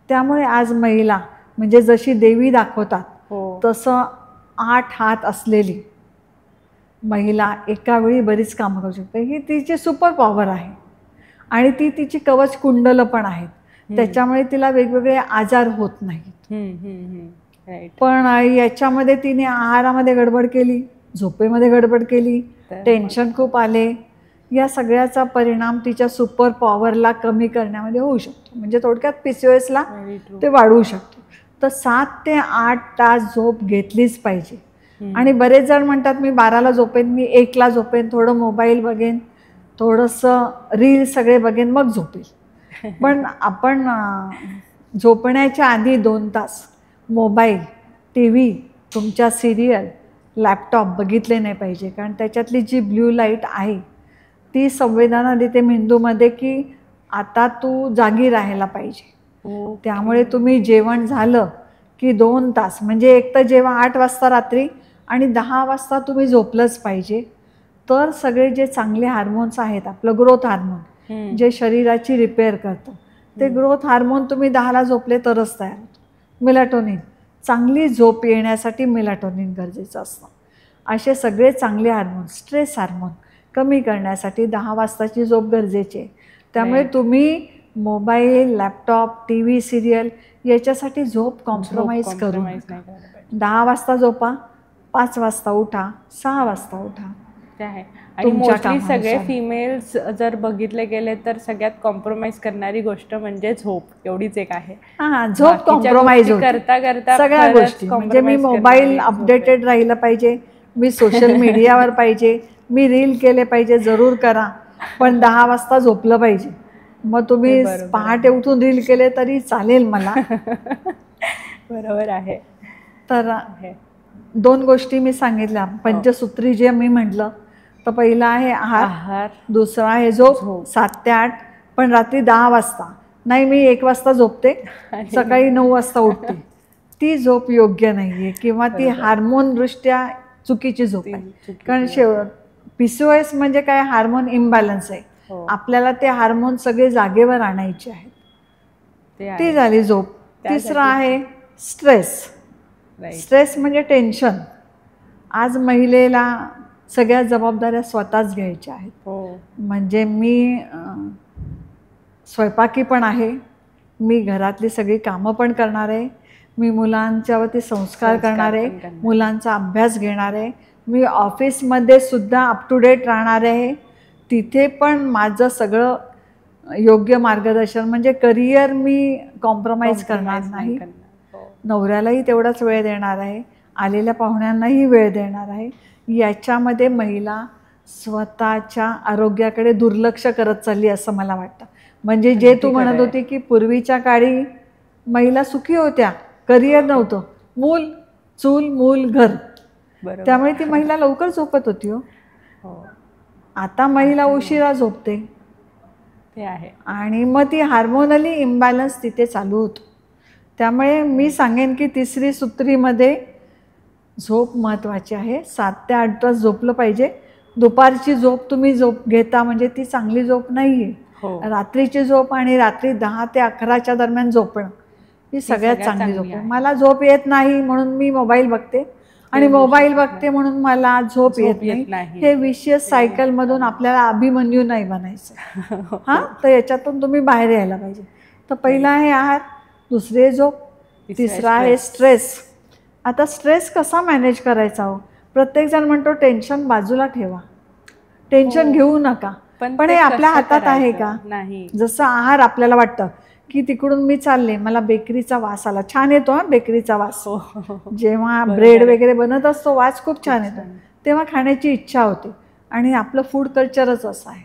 त्यामुळे आज महिला म्हणजे जशी देवी दाखवतात, हो तसं 8 हात असलेली महिला एकावेळी बरीच कामं करू शकते. ही तिची सुपर पॉवर आहे आणि ती तिची कवच कुंडलं पण आहेत. त्याच्यामुळे तिला वेगवेगळे आजार होत नाहीत. राईट. पण याच्यामध्ये तिने आहारामध्ये गडबड केली, झोपेमध्ये गडबड केली, टेन्शन खूप आले, या सगळ्याचा परिणाम तिच्या सुपर पॉवरला कमी करण्यामध्ये होऊ शकतो. म्हणजे थोडक्यात PCOSला ते वाढवू शकतो. तर 7 ते 8 तास झोप घेतलीच पाहिजे. आणि बरेच जण म्हणतात मी 12ला झोपेन, मी 1ला झोपेन, थोडं मोबाईल बघेन, थोडंसं रील सगळे बघेन, मग झोपेल. पण आपण झोपण्याच्या आधी 2 तास मोबाईल, TV, तुमच्या सिरियल, लॅपटॉप बघितले नाही पाहिजे. कारण त्याच्यातली जी ब्ल्यू लाईट आहे ती संवेदना देते मेंदूमध्ये की आता तू जागी राहायला पाहिजे. त्यामुळे तुम्ही जेवण झालं की 2 तास, म्हणजे एक तर जेव्हा 8 वाजता रात्री आणि 10 वाजता तुम्ही झोपलंच पाहिजे. तर सगळे जे चांगले हार्मोन्स आहेत, आपलं ग्रोथ हार्मोन जे शरीराची रिपेअर करतं, ते ग्रोथ हार्मोन तुम्ही 10ला झोपले तरच तयार होतं. मेलाटोनिन, चांगली झोप येण्यासाठी मेलाटोनिन गरजेचं असतं. असे सगळे चांगले हार्मोन, स्ट्रेस हार्मोन कमी करण्यासाठी 10 वाजताची झोप गरजेची आहे. त्यामुळे तुम्ही मोबाईल, लॅपटॉप, TV, सिरियल याच्यासाठी झोप कॉम्प्रोमाइज करू नका. 10 वाजता झोपा, 5 वाजता उठा, 6 वाजता उठा. ते आहे. आणि मोस्टली सगळे फिमेल्स जर बघितले गेले तर सगळ्यात कॉम्प्रोमाइज करणारी गोष्ट म्हणजे झोप, एवढीच एक आहे. हां, झोप कॉम्प्रोमाइज करता करता सगळ्या गोष्टी. म्हणजे मी मोबाईल अपडेटेड राहिलं पाहिजे, मी सोशल मीडियावर पाहिजे, मी रील केले पाहिजे, जरूर करा, पण 10 वाजता झोपलं पाहिजे. मग तुम्ही पहाटे उठून रील केले तरी चालेल मला. बरोबर आहे. तर 2 गोष्टी मी सांगितल्या, पंचसूत्री जे मी म्हटलं, तर पहिला आहे आहार, दुसरा आहे झोप 7 ते 8, पण रात्री 10 वाजता नाही. मी 1 वाजता झोपते, सकाळी 9 वाजता उठते, ती झोप योग्य नाही आहे किंवा ती हार्मोनदृष्ट्या चुकीची झोप आहे. कारण PCOS म्हणजे काय, हार्मोन इम्बॅलन्स आहे. आपल्याला ते हार्मोन सगळे जागेवर आणायचे आहेत. ती झाली झोप. तिसरं आहे स्ट्रेस. स्ट्रेस म्हणजे टेन्शन. आज महिलेला सगळ्या जबाबदाऱ्या स्वतःच घ्यायच्या आहेत. म्हणजे मी स्वयंपाकी पण आहे, मी घरातली सगळी कामं पण करणार आहे, मी मुलांच्यावरती संस्कार करणार आहे, मुलांचा अभ्यास घेणार आहे, मी ऑफिसमध्ये सुद्धा अप टू डेट राहणार आहे, तिथे पण माझं सगळं योग्य मार्गदर्शन, म्हणजे करिअर मी कॉम्प्रोमाइज करणार नाही. नवऱ्यालाही तेवढाच वेळ देणार आहे, आलेल्या पाहुण्यांनाही वेळ देणार आहे. याच्यामध्ये महिला स्वतःच्या आरोग्याकडे दुर्लक्ष करत चालली असं मला वाटतं. म्हणजे जे तू म्हणत होती की पूर्वीच्या काळी महिला सुखी होत्या, करिअर नव्हतं, मूल चूल मूल घर, त्यामुळे ती महिला लवकर झोपत होती. आता महिला उशिरा झोपते, ते आहे. आणि मग ती हार्मोनली इम्बॅलन्स तिथे चालू होतो. त्यामुळे मी सांगेन की तिसरी सूत्रीमध्ये झोप महत्त्वाची आहे. 7 ते 8 तास झोपलं पाहिजे. दुपारची झोप तुम्ही घेता म्हणजे ती चांगली झोप नाही आहे. रात्रीची झोप आणि रात्री 10 ते 11च्या दरम्यान झोपणं ही सगळ्यात चांगली झोप आहे. मला झोप येत नाही म्हणून मी मोबाईल बघते, आणि मोबाईल बघते म्हणून मला झोप येत नाही. हे विशियस सायकलमधून आपल्याला अभिमन्यू नाही बनायचं. हां, तर याच्यातून तुम्ही बाहेर यायला पाहिजे. तर पहिला आहे आहार, दुसरे झोप, तिसरा आहे स्ट्रेस. आता स्ट्रेस कसा मॅनेज करायचा हो? प्रत्येकजण म्हणतो टेन्शन बाजूला ठेवा. टेन्शन घेऊ नका, पण हे आपल्या हातात आहे का? नाही. जसं आहार आपल्याला वाटतं की तिकडून मी चालले, मला बेकरीचा वास आला, छान येतो हा बेकरीचा वास, जेव्हा ब्रेड वगैरे बनत असतो वास खूप छान येतो, तेव्हा खाण्याची इच्छा होते. आणि आपलं फूड कल्चरच असं आहे.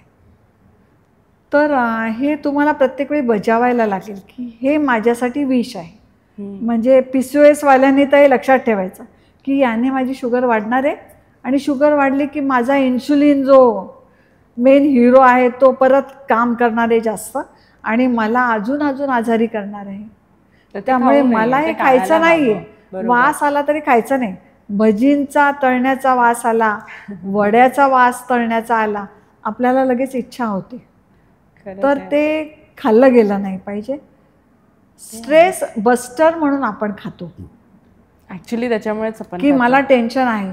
तर हे तुम्हाला प्रत्येक वेळी बजावायला लागेल की हे माझ्यासाठी विष आहे. म्हणजे PCOS वाल्यांनी तर हे लक्षात ठेवायचं की याने माझी शुगर वाढणार आहे, आणि शुगर वाढली की माझा इन्शुलिन जो मेन हिरो आहे तो परत काम करणार आहे जास्त, आणि मला अजून अजून आजारी करणार आहे. त्यामुळे मला हे खायचं नाही आहे. वास आला तरी खायचं नाही. भजींचा तळण्याचा वास आला, वड्याचा वास तळण्याचा आला, आपल्याला लगेच इच्छा होते, तर ते खाल्लं गेलं नाही पाहिजे. स्ट्रेस बस्टर म्हणून आपण खातो ॲक्च्युली, त्याच्यामुळेच आपण की मला टेन्शन आहे,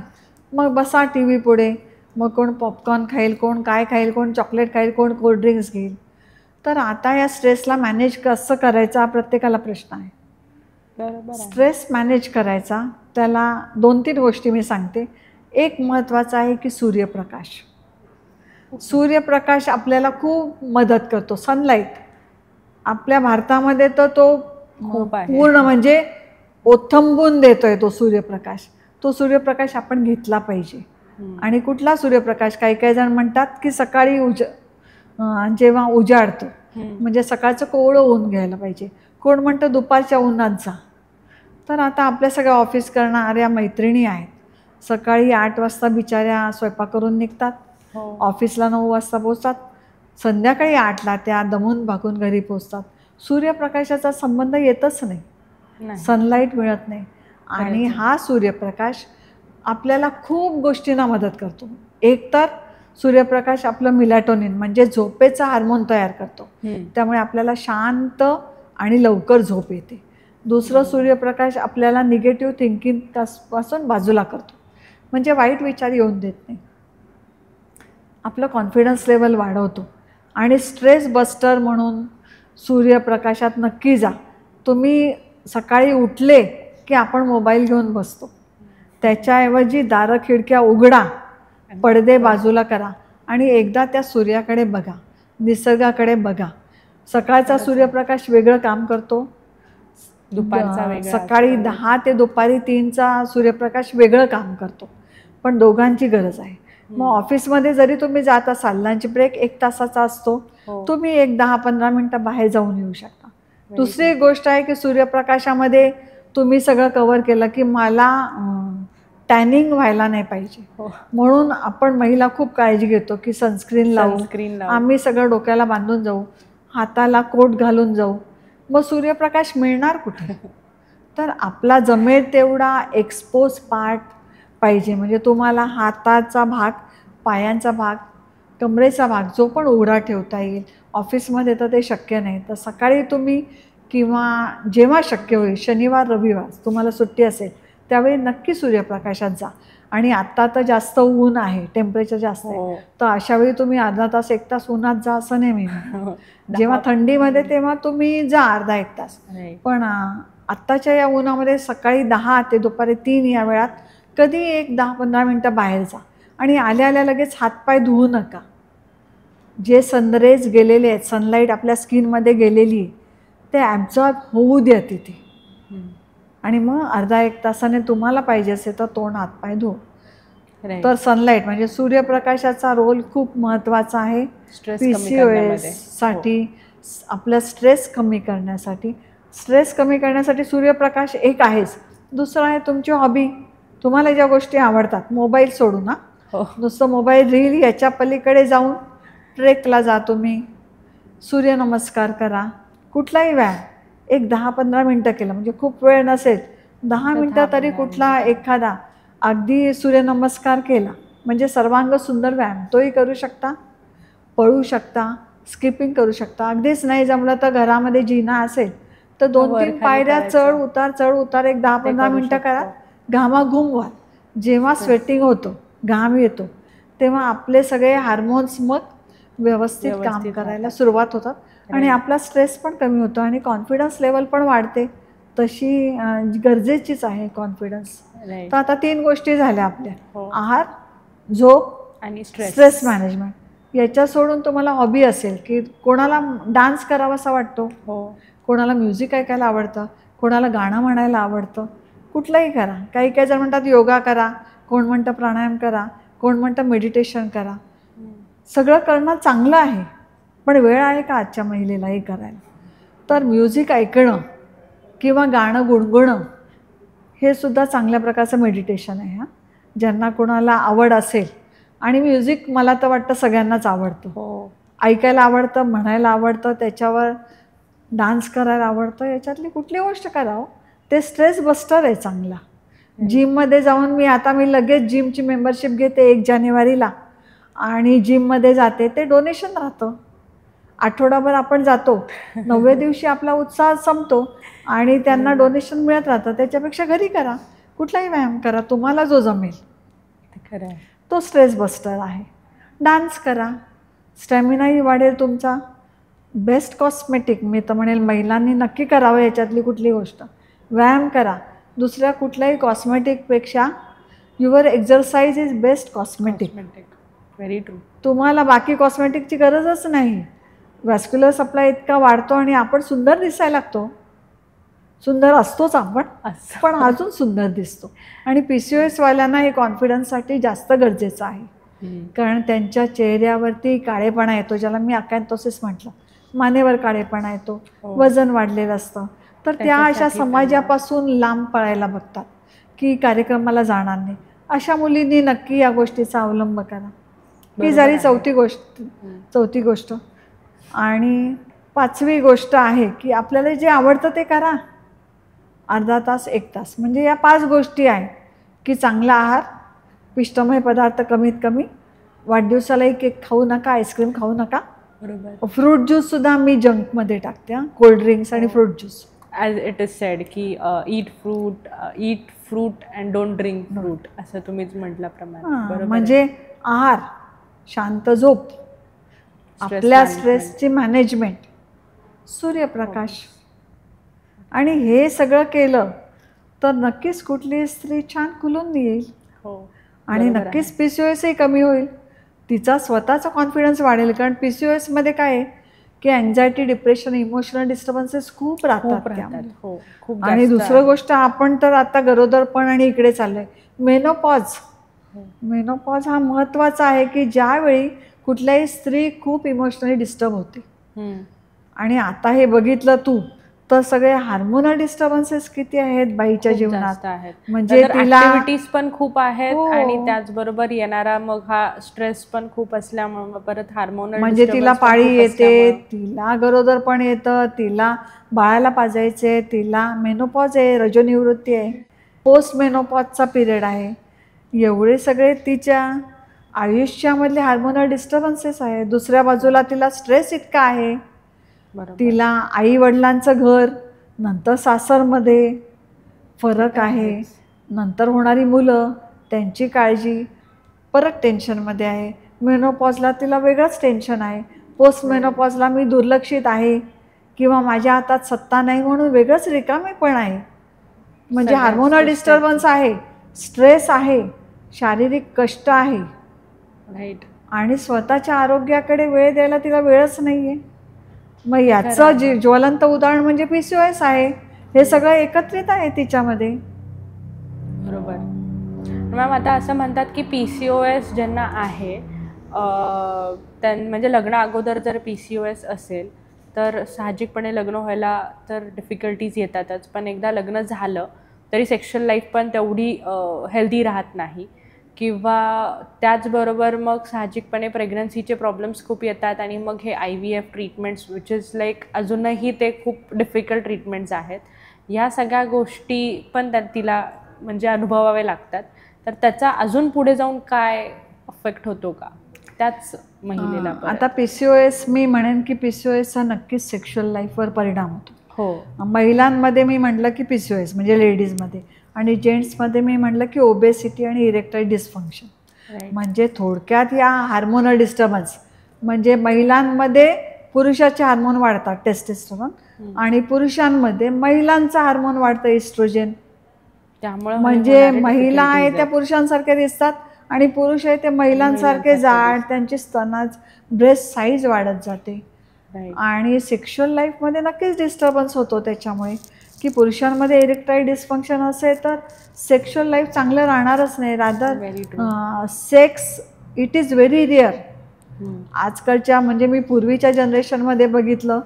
मग बसा TV पुढे, मग कोण पॉपकॉर्न खाईल, कोण काय खाईल, कोण चॉकलेट खाईल, कोण कोल्ड्रिंक्स घेईल. तर आता या स्ट्रेसला मॅनेज कसं करायचं हा प्रत्येकाला प्रश्न आहे. स्ट्रेस मॅनेज करायचा त्याला 2-3 गोष्टी मी सांगते. एक महत्त्वाचं आहे की सूर्यप्रकाश. सूर्यप्रकाश आपल्याला खूप मदत करतो. सनलाईट आपल्या भारतामध्ये तर तो पूर्ण म्हणजे ओथंबून देतोय तो सूर्यप्रकाश. तो सूर्यप्रकाश आपण घेतला पाहिजे. आणि कुठला सूर्यप्रकाश? काही काही जण म्हणतात की सकाळी जेव्हा उजाडतो म्हणजे सकाळचं कोवळं ऊन घ्यायला पाहिजे, कोण म्हणतं दुपारच्या उन्हात जा. तर आता आपल्या सगळ्या ऑफिस करणाऱ्या मैत्रिणी आहेत, सकाळी 8 वाजता बिचाऱ्या स्वयंपाक करून निघतात, ऑफिसला 9 वाजता पोचतात, संध्याकाळी 8ला त्या दमून भागून घरी पोचतात. सूर्यप्रकाशाचा संबंध येतच नाही, सनलाईट मिळत नाही. आणि हा सूर्यप्रकाश आपल्याला खूप गोष्टींना मदत करतो. एक तर सूर्यप्रकाश आपलं मिलॅटोनिन म्हणजे झोपेचा हार्मोन तयार करतो, त्यामुळे आपल्याला शांत आणि लवकर झोप येते. दुसरं, सूर्यप्रकाश आपल्याला निगेटिव्ह थिंकिंग पासून बाजूला करतो, म्हणजे वाईट विचार येऊन देत नाही. आपलं कॉन्फिडन्स लेवल वाढवतो. आणि स्ट्रेस बस्टर म्हणून सूर्यप्रकाशात नक्की जा. तुम्ही सकाळी उठले की आपण मोबाईल घेऊन बसतो, त्याच्याऐवजी दारं खिडक्या उघडा, पडदे बाजूला करा आणि एकदा त्या सूर्याकडे बघा, निसर्गाकडे बघा. सकाळचा सूर्यप्रकाश वेगळं काम करतो, दुपारचा वेगळा, सकाळी 10 ते दुपारी 3चा सूर्यप्रकाश वेगळं काम करतो, पण दोघांची गरज आहे. मग ऑफिसमध्ये जरी तुम्ही जात असाल, लंच ब्रेक 1 तासाचा असतो, तुम्ही एक 10-15 मिनटं बाहेर जाऊन येऊ शकता. दुसरी गोष्ट आहे की सूर्यप्रकाशामध्ये तुम्ही सगळं कव्हर केलं की मला टॅनिंग व्हायला नाही पाहिजे, म्हणून आपण महिला खूप काळजी घेतो की सनस्क्रीन लावू, आम्ही सगळं डोक्याला बांधून जाऊ, हाताला कोट घालून जाऊ. मग सूर्यप्रकाश मिळणार कुठे? तर आपला जमेल तेवढा एक्सपोज पार्ट पाहिजे, म्हणजे तुम्हाला हाताचा भाग, पायांचा भाग, कमरेचा भाग जो पण उघडा ठेवता येईल. ऑफिसमध्ये तर ते शक्य नाही, तर सकाळी तुम्ही किंवा जेव्हा शक्य होईल, शनिवार रविवार तुम्हाला सुट्टी असेल त्यावेळी नक्की सूर्यप्रकाशात जा. आणि आत्ता तर जास्त ऊन आहे, टेम्परेचर जास्त आहे, तर अशावेळी तुम्ही अर्धा तास 1 तास उन्हात जा असं नाही मी. जेव्हा थंडीमध्ये तेव्हा तुम्ही जा अर्धा-1 तास, पण आत्ताच्या या उन्हामध्ये सकाळी 10 ते दुपारी 3 या वेळात कधी एक 10-15 मिनटं बाहेर जा. आणि आल्या आल्या लगेच हातपाय धुवू नका. जे सनरेज गेलेले आहेत, सनलाईट आपल्या स्किनमध्ये गेलेली आहे, ते ॲब्झॉर्ब होऊ द्या तिथे. आणि मग अर्धा-1 तासाने तुम्हाला पाहिजे असेल तर तोंड हातपाय धुवा. तर सनलाईट म्हणजे सूर्यप्रकाशाचा रोल खूप महत्त्वाचा आहे PCOS साठी, आपलं स्ट्रेस कमी करण्यासाठी. स्ट्रेस कमी करण्यासाठी सूर्यप्रकाश एक आहेच. दुसरं आहे तुमची हॉबी, तुम्हाला ज्या गोष्टी आवडतात, मोबाईल सोडू ना, नुसतं मोबाईल रील, याच्या पलीकडे जाऊन ट्रेकला जा, तुम्ही सूर्यनमस्कार करा, कुठलाही व्यायाम एक 10-15 मिनटं केलं, म्हणजे खूप वेळ नसेल 10 मिनटं तरी कुठला एखादा अगदी सूर्यनमस्कार केला म्हणजे सर्वांग सुंदर व्यायाम, तोही करू शकता. पळू शकता, स्किपिंग करू शकता. अगदीच नाही जमलं तर घरामध्ये जिना असेल तर 2-3 पायऱ्या चढ उतार एक 10-15 मिनटं करा. घामाघूम व्हा. जेव्हा स्वेटिंग होतं, घाम येतो, तेव्हा आपले सगळे हार्मोन्स मग व्यवस्थित काम करायला सुरुवात होतात आणि आपला स्ट्रेस पण कमी होतो आणि कॉन्फिडन्स लेवल पण वाढते. तशी गरजेचीच आहे कॉन्फिडन्स. तर आता 3 गोष्टी झाल्या आपल्या, आहार, झोप आणि स्ट्रेस मॅनेजमेंट याच्या सोडून तुम्हाला हॉबी असेल की कोणाला डान्स करावासा वाटतो, हो कोणाला म्युझिक ऐकायला आवडतं, कोणाला गाणं म्हणायला आवडतं, कुठलंही करा. काही काही जण म्हणतात योगा करा, कोण म्हणतं प्राणायाम करा, कोण म्हणतं मेडिटेशन करा. सगळं करणं चांगलं आहे, पण वेळ आहे का आजच्या महिलेला हे करायला? तर म्युझिक ऐकणं किंवा गाणं गुणगुणणं हे सुद्धा चांगल्या प्रकारचं मेडिटेशन आहे. ज्यांना कोणाला आवड असेल, आणि म्युझिक मला तर वाटतं सगळ्यांनाच आवडतं. हो ऐकायला आवडतं, म्हणायला आवडतं, त्याच्यावर डान्स करायला आवडतं. याच्यातली कुठली गोष्ट करावं, ते स्ट्रेस बस्टर आहे चांगला. जिममध्ये जाऊन मी लगेच जिमची मेंबरशिप घेते 1 जानेवारीला आणि जिममध्ये जाते. ते डोनेशन राहतं, आठवडाभर आपण जातो, 9व्या दिवशी आपला उत्साह संपतो आणि त्यांना डोनेशन मिळत राहतं. त्याच्यापेक्षा घरी करा, कुठलाही व्यायाम करा, तुम्हाला जो जमेल खरं आहे. तो स्ट्रेस बस्टर आहे. डान्स करा, स्टॅमिनाही वाढेल तुमचा. बेस्ट कॉस्मेटिक मी तर म्हणेल महिलांनी नक्की करावं याच्यातली कुठली गोष्ट. व्यायाम करा, दुसऱ्या कुठल्याही कॉस्मेटिकपेक्षा your exercise is best cosmetic. Very true. तुम्हाला बाकी कॉस्मेटिकची गरजच नाही. व्हॅस्क्युलर सप्लाय इतका वाढतो आणि आपण सुंदर दिसायला लागतो. सुंदर असतोच आपण, पण अजून सुंदर दिसतो. आणि PCOS वाल्यांना हे कॉन्फिडन्ससाठी जास्त गरजेचं आहे, कारण त्यांच्या चेहऱ्यावरती काळेपणा येतो, ज्याला मी अकॅन्थोसिस म्हटलं. मानेवर काळेपणा येतो, वजन वाढलेलं असतं. तर त्या अशा समाजापासून लांब पळायला बघतात की कार्यक्रमाला जाणार नाही. अशा मुलींनी नक्की या गोष्टीचा अवलंब करा. ही झाली चौथी गोष्ट. आणि 5वी गोष्ट आहे की आपल्याला जे आवडतं ते करा. अर्धा तास 1 तास, म्हणजे या 5 गोष्टी आहेत की चांगला आहार, पिष्टमय पदार्थ कमीत कमी, वाढदिवसालाही केक खाऊ नका, आईस्क्रीम खाऊ नका. बरोबर. फ्रूट ज्यूससुद्धा मी जंकमध्ये टाकते. कोल्ड ड्रिंक्स आणि fruit juice. As it is said की eat fruit and don't drink fruit, असं तुम्हीच म्हटल्याप्रमाणे. म्हणजे आहार, शांत झोप, आपल्या स्ट्रेसची मॅनेजमेंट, सूर्यप्रकाश, आणि हे सगळं केलं तर नक्कीच कुठली स्त्री छान खुलून येईल. आणि नक्कीच PCOSही कमी होईल. तिचा स्वतःचा कॉन्फिडन्स वाढेल, कारण PCOSमध्ये काय आहे की अँझायटी, डिप्रेशन, इमोशनल डिस्टर्बन्सेस खूप राहतात. आणि दुसरं गोष्ट, आपण तर आता गरोदरपण आणि इकडे चाललोय. मेनोपॉज हा महत्त्वाचा आहे की ज्यावेळी कुठल्याही स्त्री खूप इमोशनली डिस्टर्ब होते. आणि आता हे बघितलं तू तर सगळे हार्मोनल डिस्टर्बन्सेस किती आहेत बाईच्या जीवनात. म्हणजे तिला ऍक्टिव्हिटीज पण खूप आहेत आणि त्याचबरोबर येणारा मग हा स्ट्रेस पण खूप असल्यामुळे परत हार्मोनल, म्हणजे तिला पाळी येते, तिला गरोदरपण येतं, तिला बाळाला पाजायचे, तिला मेनोपॉज आहे, रजोनिवृत्ती आहे, पोस्ट मेनोपॉजचा पिरियड आहे. एवढे सगळे तिच्या आयुष्यामधले हार्मोनल डिस्टर्बन्सेस आहे. दुसऱ्या बाजूला तिला स्ट्रेस इतका आहे. तिला आई वडिलांचं घर, नंतर सासरमध्ये फरक आहे, नंतर होणारी मुलं, त्यांची काळजी, परत टेन्शनमध्ये आहे. मेनोपॉजला तिला वेगळंच टेन्शन आहे. पोस्ट मेनोपॉजला मी दुर्लक्षित आहे किंवा माझ्या हातात सत्ता नाही म्हणून वेगळंच रिकामेपण आहे. म्हणजे हार्मोनल डिस्टर्बन्स आहे, स्ट्रेस आहे, शारीरिक कष्ट आहे, आणि स्वतःच्या आरोग्याकडे वेळ द्यायला तिला वेळच नाही आहे. मग याचं ज्वलंत उदाहरण म्हणजे PCOS आहे. हे सगळं एकत्रित आहे तिच्यामध्ये. बरोबर. मॅम, आता असं म्हणतात की PCOS ज्यांना आहे, म्हणजे लग्न अगोदर जर PCOS असेल तर साहजिकपणे लग्न व्हायला तर डिफिकल्टीज येतातच, पण एकदा लग्न झालं तरी सेक्शुअल लाईफ पण तेवढी हेल्दी राहत नाही, किंवा त्याचबरोबर मग साहजिकपणे प्रेग्नन्सीचे प्रॉब्लेम्स खूप येतात आणि मग हे IVF treatments, which is like अजूनही ते खूप डिफिकल्ट ट्रीटमेंट्स आहेत. या सगळ्या गोष्टी पण तिला म्हणजे अनुभवावे लागतात. तर त्याचा अजून पुढे जाऊन काय अफेक्ट होतो का त्याच महिलेला? आता PCOS, मी म्हणेन की PCOSचा नक्कीच सेक्शुअल लाईफवर परिणाम होतो. महिलांमध्ये मी म्हटलं की PCOS म्हणजे लेडीजमध्ये, आणि जेंट्समध्ये मी म्हटलं की ओबेसिटी आणि इरेक्टाईल डिस्फंक्शन. म्हणजे थोडक्यात या हार्मोनल डिस्टर्बन्स, म्हणजे महिलांमध्ये पुरुषाचे हार्मोन वाढतात टेस्टोस्टेरॉन, आणि पुरुषांमध्ये महिलांचा हार्मोन वाढतं इस्ट्रोजन. त्यामुळे म्हणजे महिला आहे त्या पुरुषांसारख्या दिसतात आणि पुरुष आहे ते महिलांसारखे जाड, त्यांची स्तनाच ब्रेस्ट साईज वाढत जाते. आणि सेक्शुअल लाईफमध्ये नक्कीच डिस्टर्बन्स होतो त्याच्यामुळे, की पुरुषांमध्ये इरेक्टाईल डिस्फंक्शन असेल तर सेक्शुअल लाईफ चांगलं राहणारच नाही. Rather sex it is very rear. आजकालच्या म्हणजे मी पूर्वीच्या जनरेशनमध्ये बघितलं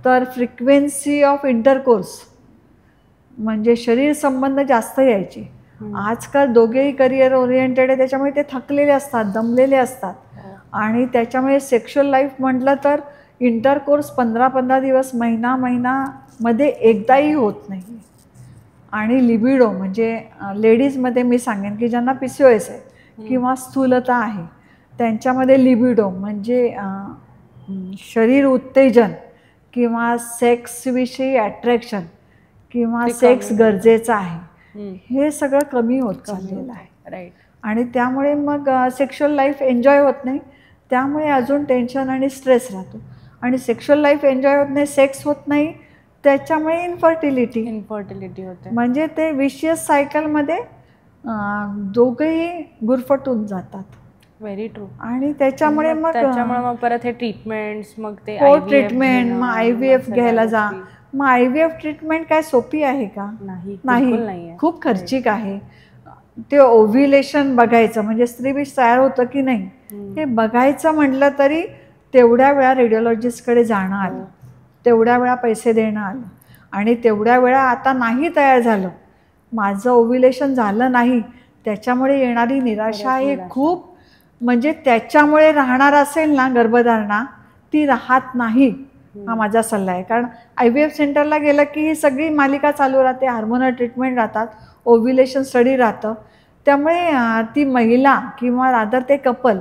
तर फ्रिक्वेन्सी ऑफ इंटरकोर्स म्हणजे शरीर संबंध जास्त यायचे. आजकाल दोघेही करिअर ओरिएंटेड आहे, त्याच्यामुळे ते थकलेले असतात, दमलेले असतात. आणि त्याच्यामुळे सेक्शुअल लाईफ म्हटलं तर इंटरकोर्स 15-15 दिवस, महिनामध्ये एकदाही होत नाही. आणि लिबिडो म्हणजे लेडीजमध्ये मी सांगेन की ज्यांना PCOS आहे किंवा स्थूलता आहे त्यांच्यामध्ये लिबिडो म्हणजे शरीर उत्तेजन किंवा सेक्सविषयी अट्रॅक्शन किंवा सेक्स गरजेचं आहे हे सगळं कमी होत चाललेलं आहे. आणि त्यामुळे मग सेक्शुअल लाईफ एन्जॉय होत नाही, त्यामुळे अजून टेन्शन आणि स्ट्रेस राहतो. आणि सेक्शुअल लाईफ एन्जॉय होत नाही, सेक्स होत नाही, त्याच्यामुळे इन्फर्टिलिटी होते. म्हणजे ते विशियस सायकलमध्ये दोघंही गुरफटून जातात. Very true. आणि त्याच्यामुळे मग परत हे ट्रीटमेंट्स, मग ते ट्रीटमेंट, मग IVF घ्यायला जा. मग IVF ट्रीटमेंट काय सोपी आहे का? नाही, खूप खर्चिक आहे. ते ओव्ह्युलेशन बघायचं म्हणजे स्त्रीबीज तयार होतं की नाही हे बघायचं म्हटलं तरी तेवढ्या वेळा रेडिओलॉजिस्टकडे जाणं आलं, तेवढ्या वेळा पैसे देणं आलं. आणि तेवढ्या वेळा आता नाही तयार झालं, माझं ओव्ह्युलेशन झालं नाही, त्याच्यामुळे येणारी निराशा हे खूप म्हणजे त्याच्यामुळे राहणार असेल ना गर्भधारणा ती राहत नाही, हा माझा सल्ला आहे. कारण IVF सेंटरला गेलं की ही सगळी मालिका चालू राहते, हार्मोनल ट्रीटमेंट राहतात, ओव्ह्युलेशन स्टडी राहतं. त्यामुळे ती महिला किंवा रादर ते कपल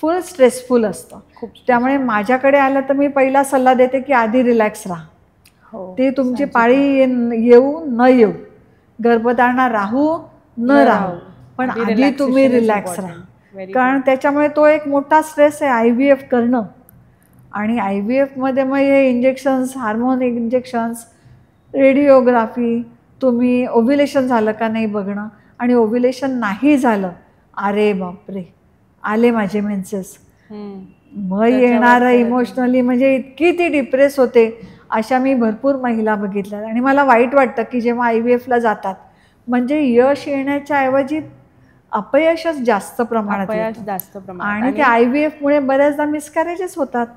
फुल स्ट्रेसफुल असतं. त्यामुळे माझ्याकडे आलं तर मी पहिला सल्ला देते की आधी रिलॅक्स राहा. ते तुमची पाळी येऊ न येऊ, गर्भधारणा राहू न राहू, पण आधी तुम्ही रिलॅक्स राहा. कारण त्याच्यामुळे तो एक मोठा स्ट्रेस आहे IVF करणं. आणि IVFमध्ये मग हे इंजेक्शन्स, हार्मोन इंजेक्शन्स, रेडिओग्राफी, तुम्ही ओव्ह्युलेशन झालं का नाही बघणं. आणि ओव्ह्युलेशन नाही झालं, अरे बापरे आले माझे मेन्सेस, मग येणारं इमोशनली म्हणजे इतकी ती डिप्रेस होते. अशा मी भरपूर महिला बघितल्या. आणि मला वाईट वाटतं की जेव्हा IVFला जातात म्हणजे यश येण्याच्या ऐवजी अपयशच जास्त प्रमाणात येतं. आणि ते IVFमुळे बऱ्याचदा मिसकॅरेजेस होतात.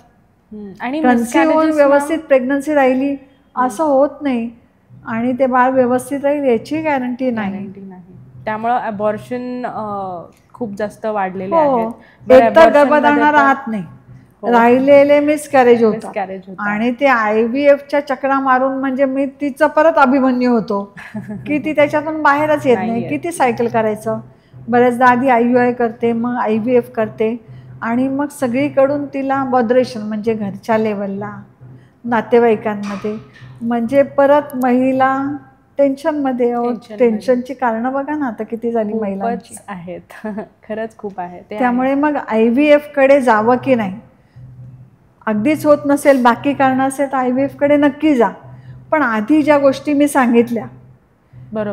आणि कन्सीव्ह होऊन व्यवस्थित प्रेग्नन्सी राहिली असं होत नाही आणि ते बाळ व्यवस्थित राहील याची गॅरंटी नाही. त्यामुळं अबॉर्शन खूप जास्त वाढलेले आहेत. एकतर गर्भधारणा राहत नाही, राहिलेले मिसकॅरेज होतात. आणि ते IVFच्या चक्रा मारून म्हणजे मी तिचं परत अभिमन्यू होतो की ती त्याच्यातून बाहेरच येत नाही. किती सायकल करायचं. बऱ्याचदा आधी IUI करते, मग IVF करते आणि मग सगळीकडून तिला बॉदरेशन म्हणजे घरच्या लेवलला, नातेवाईकांमध्ये, म्हणजे परत महिला टेन्शनमध्ये. टेन्शनची कारणं बघा ना आता किती झाली महिलांची आहेत. खरंच खूप आहे. त्यामुळे मग IVFकडे जावं की नाही, अगदीच होत नसेल, बाकी कारणं असेल तर IVFकडे नक्की जा. पण आधी ज्या गोष्टी मी सांगितल्या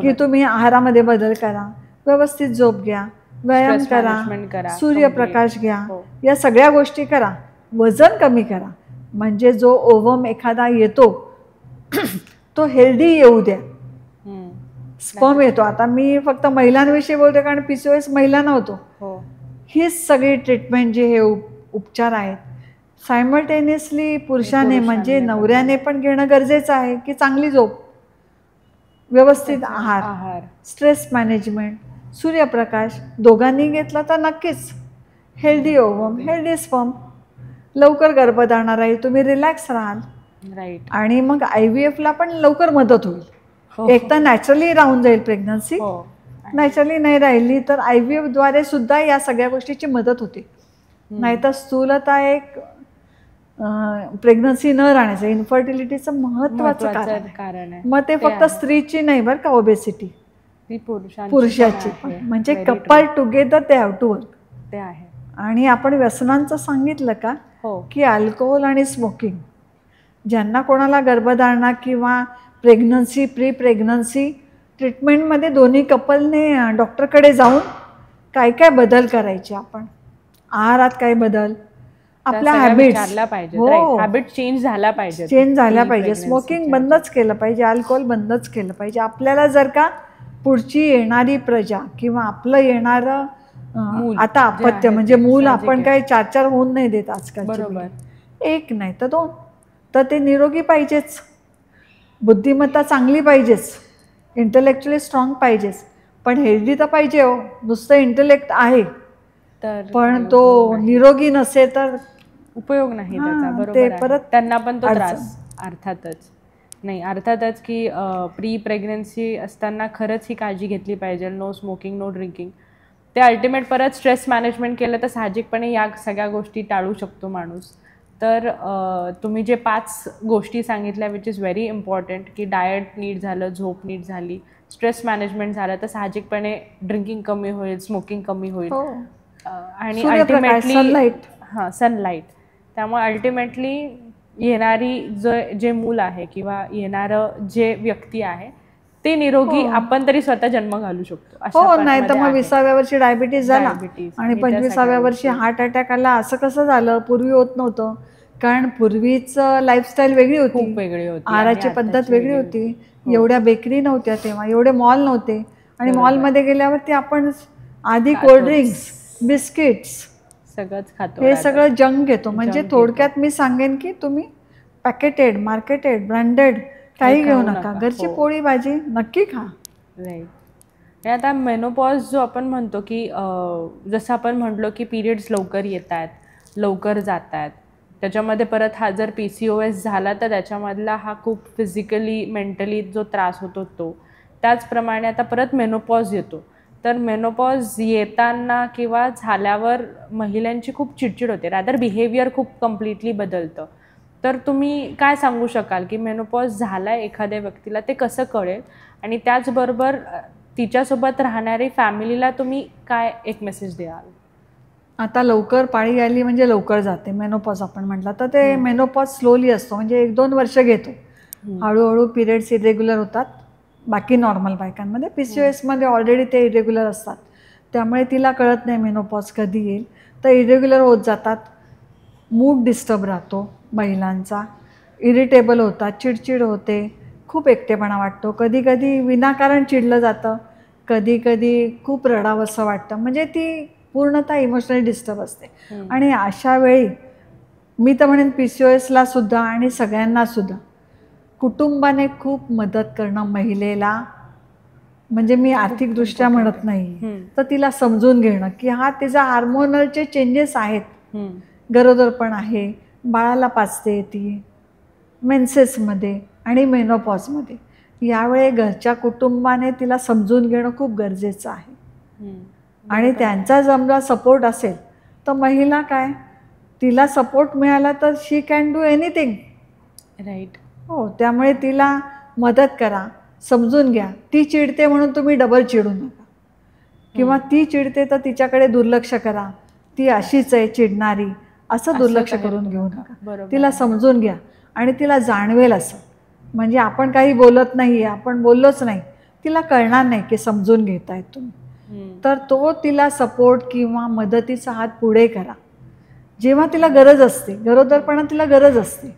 की तुम्ही आहारामध्ये बदल करा, व्यवस्थित झोप घ्या, व्यायाम करा, सूर्यप्रकाश घ्या, या सगळ्या गोष्टी करा, वजन कमी करा. म्हणजे जो ओव्हम एखादा येतो तो हेल्दी येऊ द्या. स्पर्म येतो, आता मी फक्त महिलांविषयी बोलते कारण PCOS महिलांना होतो. हीच सगळी ट्रीटमेंट जे हे उपचार आहेत सायमल्टेनियसली पुरुषाने म्हणजे नवऱ्याने पण घेणं गरजेचं आहे की चांगली झोप, व्यवस्थित आहार, स्ट्रेस मॅनेजमेंट, सूर्यप्रकाश दोघांनी घेतला तर नक्कीच हेल्दी ओव्हम, हेल्दी स्पर्म, लवकर गर्भधारणा राहील, तुम्ही रिलॅक्स राहाल. आणि मग IVFला पण लवकर मदत होईल. एक तर नॅचरली राहून जाईल प्रेग्नन्सी, नॅचरली नाही राहिली तर IVFद्वारे सुद्धा या सगळ्या गोष्टीची मदत होते. नाहीतर स्थूलता एक प्रेग्नन्सी न राहण्याचं इन्फर्टिलिटीचं महत्त्वाचं कारण आहे. मग ते फक्त स्त्रीची नाही बरं का, ओबेसिटी पुरुषाची पण. म्हणजे couple together they have to work. ते आहे. आणि आपण व्यसनांचं सांगितलं का की अल्कोहोल आणि स्मोकिंग, ज्यांना कोणाला गर्भधारणा किंवा प्रेग्नन्सी, प्री प्रेग्नन्सी ट्रीटमेंटमध्ये दोन्ही कपलने डॉक्टरकडे जाऊन काय काय बदल करायचे आपण, आहारात काय बदल, आपल्या विचारल्या पाहिजे, हो हॅबिट चेंज झाल्या पाहिजे, चेंज झाल्या पाहिजे. स्मोकिंग बंदच केलं पाहिजे, अल्कोहोल बंदच केलं पाहिजे. आपल्याला जर का पुढची येणारी प्रजा किंवा आपलं येणारं आता अपत्य म्हणजे मूल आपण काय 4-4 होऊन नाही देत आजकालची पिढी, 1 नाही तर 2, तर ते निरोगी पाहिजेच, बुद्धिमत्ता चांगली पाहिजेच, इंटलेक्च्युअली स्ट्रॉंग पाहिजेच. पण हेल्दी तर पाहिजे हो. नुसतं इंटलेक्ट आहे पण तो निरोगी नसेल तर उपयोग नाही त्याचा. ते बरोबर आहे, परत त्यांना पण तो त्रास. अर्थातच की प्री प्रेग्नन्सी असताना खरंच ही काळजी घेतली पाहिजे. No smoking, no drinking. ते अल्टिमेट परत स्ट्रेस मॅनेजमेंट केलं तर साहजिकपणे या सगळ्या गोष्टी टाळू शकतो माणूस. तर तुम्ही जे 5 गोष्टी सांगितल्या विच इज व्हेरी इम्पॉर्टंट, की डाएट नीट झालं, झोप नीट झाली, स्ट्रेस मॅनेजमेंट झालं तर साहजिकपणे ड्रिंकिंग कमी होईल, स्मोकिंग कमी होईल. आणि अल्टिमेटली सनलाईट. त्यामुळे अल्टिमेटली येणारी जे मूल आहे किंवा येणारं जे व्यक्ती आहे ते निरोगी आपण तरी स्वतः जन्म घालू शकतो. हो, नाही तर मग 20व्या वर्षी डायबिटीज झाला आणि 25व्या वर्षी हार्ट अटॅक आला. असं कसं झालं? पूर्वी होत नव्हतं, कारण पूर्वीच लाईफस्टाईल वेगळी होती, आहाराची पद्धत वेगळी होती. एवढ्या बेकरी नव्हत्या तेव्हा, एवढे मॉल नव्हते. आणि मॉलमध्ये गेल्यावरती आपण आधी कोल्ड्रिंक्स, बिस्किट्स सगळंच खातो, हे सगळं जंक घेतो. म्हणजे थोडक्यात मी सांगेन की तुम्ही पॅकेटेड, मार्केटेड, ब्रँडेड काही घेऊ नका, घरची पोळी भाजी नक्की खा. राईट. आता मेनोपॉज जो आपण म्हणतो की जसं आपण म्हटलो की पिरियड्स लवकर येत आहेत, लवकर जात आहेत, त्याच्यामध्ये परत हा जर PCOS झाला तर त्याच्यामधला हा खूप फिजिकली मेंटली जो त्रास होतो तो. त्याचप्रमाणे आता परत मेनोपॉज येतो. तर मेनोपॉज येताना किंवा झाल्यावर महिलांची खूप चिडचिड होते, रादर बिहेवियर खूप कम्प्लिटली बदलतं. तर तुम्ही काय सांगू शकाल की मेनोपॉज झाला एखाद्या व्यक्तीला ते कसं कळेल, आणि त्याचबरोबर तिच्यासोबत राहणारी फॅमिलीला तुम्ही काय एक मेसेज द्याल? आता लवकर पाळी आली म्हणजे लवकर जाते मेनोपॉज आपण म्हटलं तर ते मेनोपॉज स्लोली असतो, म्हणजे 1-2 वर्ष घेतो. हळूहळू पिरियड्स इरेग्युलर होतात. बाकी नॉर्मल बायकांमध्ये PCOSमध्ये ऑलरेडी ते इरेग्युलर असतात, त्यामुळे तिला कळत नाही मेनोपॉज कधी येईल. तर इरेग्युलर होत जातात, मूड डिस्टर्ब राहतो महिलांचा, इरिटेबल होतात, चिडचिड होते, खूप एकटेपणा वाटतो, कधी कधी विनाकारण चिडलं जातं, कधी कधी खूप रडावंसं वाटतं. म्हणजे ती पूर्णतः इमोशनली डिस्टर्ब असते. आणि अशा वेळी मी तर म्हणेन PCOSला सुद्धा आणि सगळ्यांनासुद्धा कुटुंबाने खूप मदत करणं महिलेला, म्हणजे मी आर्थिकदृष्ट्या म्हणत नाही, तर तिला समजून घेणं की हा तिचा हार्मोनलचे चेंजेस आहेत, गरोदरपण आहे, बाळाला पाजते ती, मेन्सेसमध्ये आणि मेनोपॉजमध्ये, यावेळी घरच्या कुटुंबाने तिला समजून घेणं खूप गरजेचं आहे. आणि त्यांचा जमला सपोर्ट असेल तर महिला काय, तिला सपोर्ट मिळाला तर शी कॅन डू एनिथिंग. राईट. हो, त्यामुळे तिला मदत करा, समजून घ्या. ती चिडते म्हणून तुम्ही डबल चिडू नका, किंवा ती चिडते तर तिच्याकडे दुर्लक्ष करा, ती अशीच आहे चिडणारी, असं दुर्लक्ष करून घेऊ नका. तिला समजून घ्या आणि तिला जाणवेल असं, म्हणजे आपण काही बोलत नाही, आपण बोललोच नाही, तिला कळणार नाही की समजून घेतायत तुम्ही. तर तो तिला सपोर्ट किंवा मदतीचा हात पुढे करा जेव्हा तिला गरज असते. गरोदरपणात तिला गरज असते,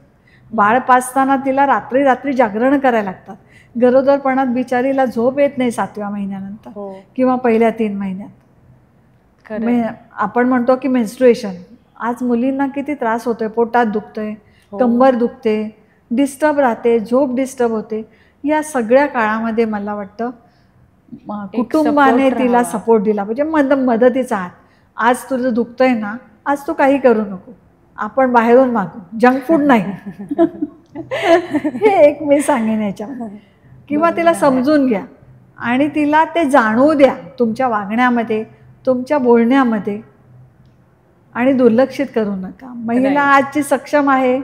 बाळ पाजताना तिला रात्री रात्री जागरण करायला लागतात. गरोदरपणात बिचारीला झोप येत नाही 7व्या महिन्यानंतर किंवा पहिल्या 3 महिन्यात. आपण म्हणतो की मेन्स्ट्रुएशन, आज मुलींना किती त्रास होतोय, पोटात दुखतंय, कंबर दुखते, डिस्टर्ब राहते, झोप डिस्टर्ब होते. या सगळ्या काळामध्ये मला वाटतं कुटुंबाने तिला सपोर्ट दिला पाहिजे, मदतीचा हात. आज तुझं दुखतंय ना, आज तू काही करू नको, आपण बाहेरून मागू, जंक फूड नाही. हे एक मी सांगेन याच्यामध्ये. किंवा तिला समजून घ्या आणि तिला ते जाणवू द्या तुमच्या वागण्यामध्ये, तुमच्या बोलण्यामध्ये, आणि दुर्लक्षित करू नका. महिला आजची सक्षम आहे,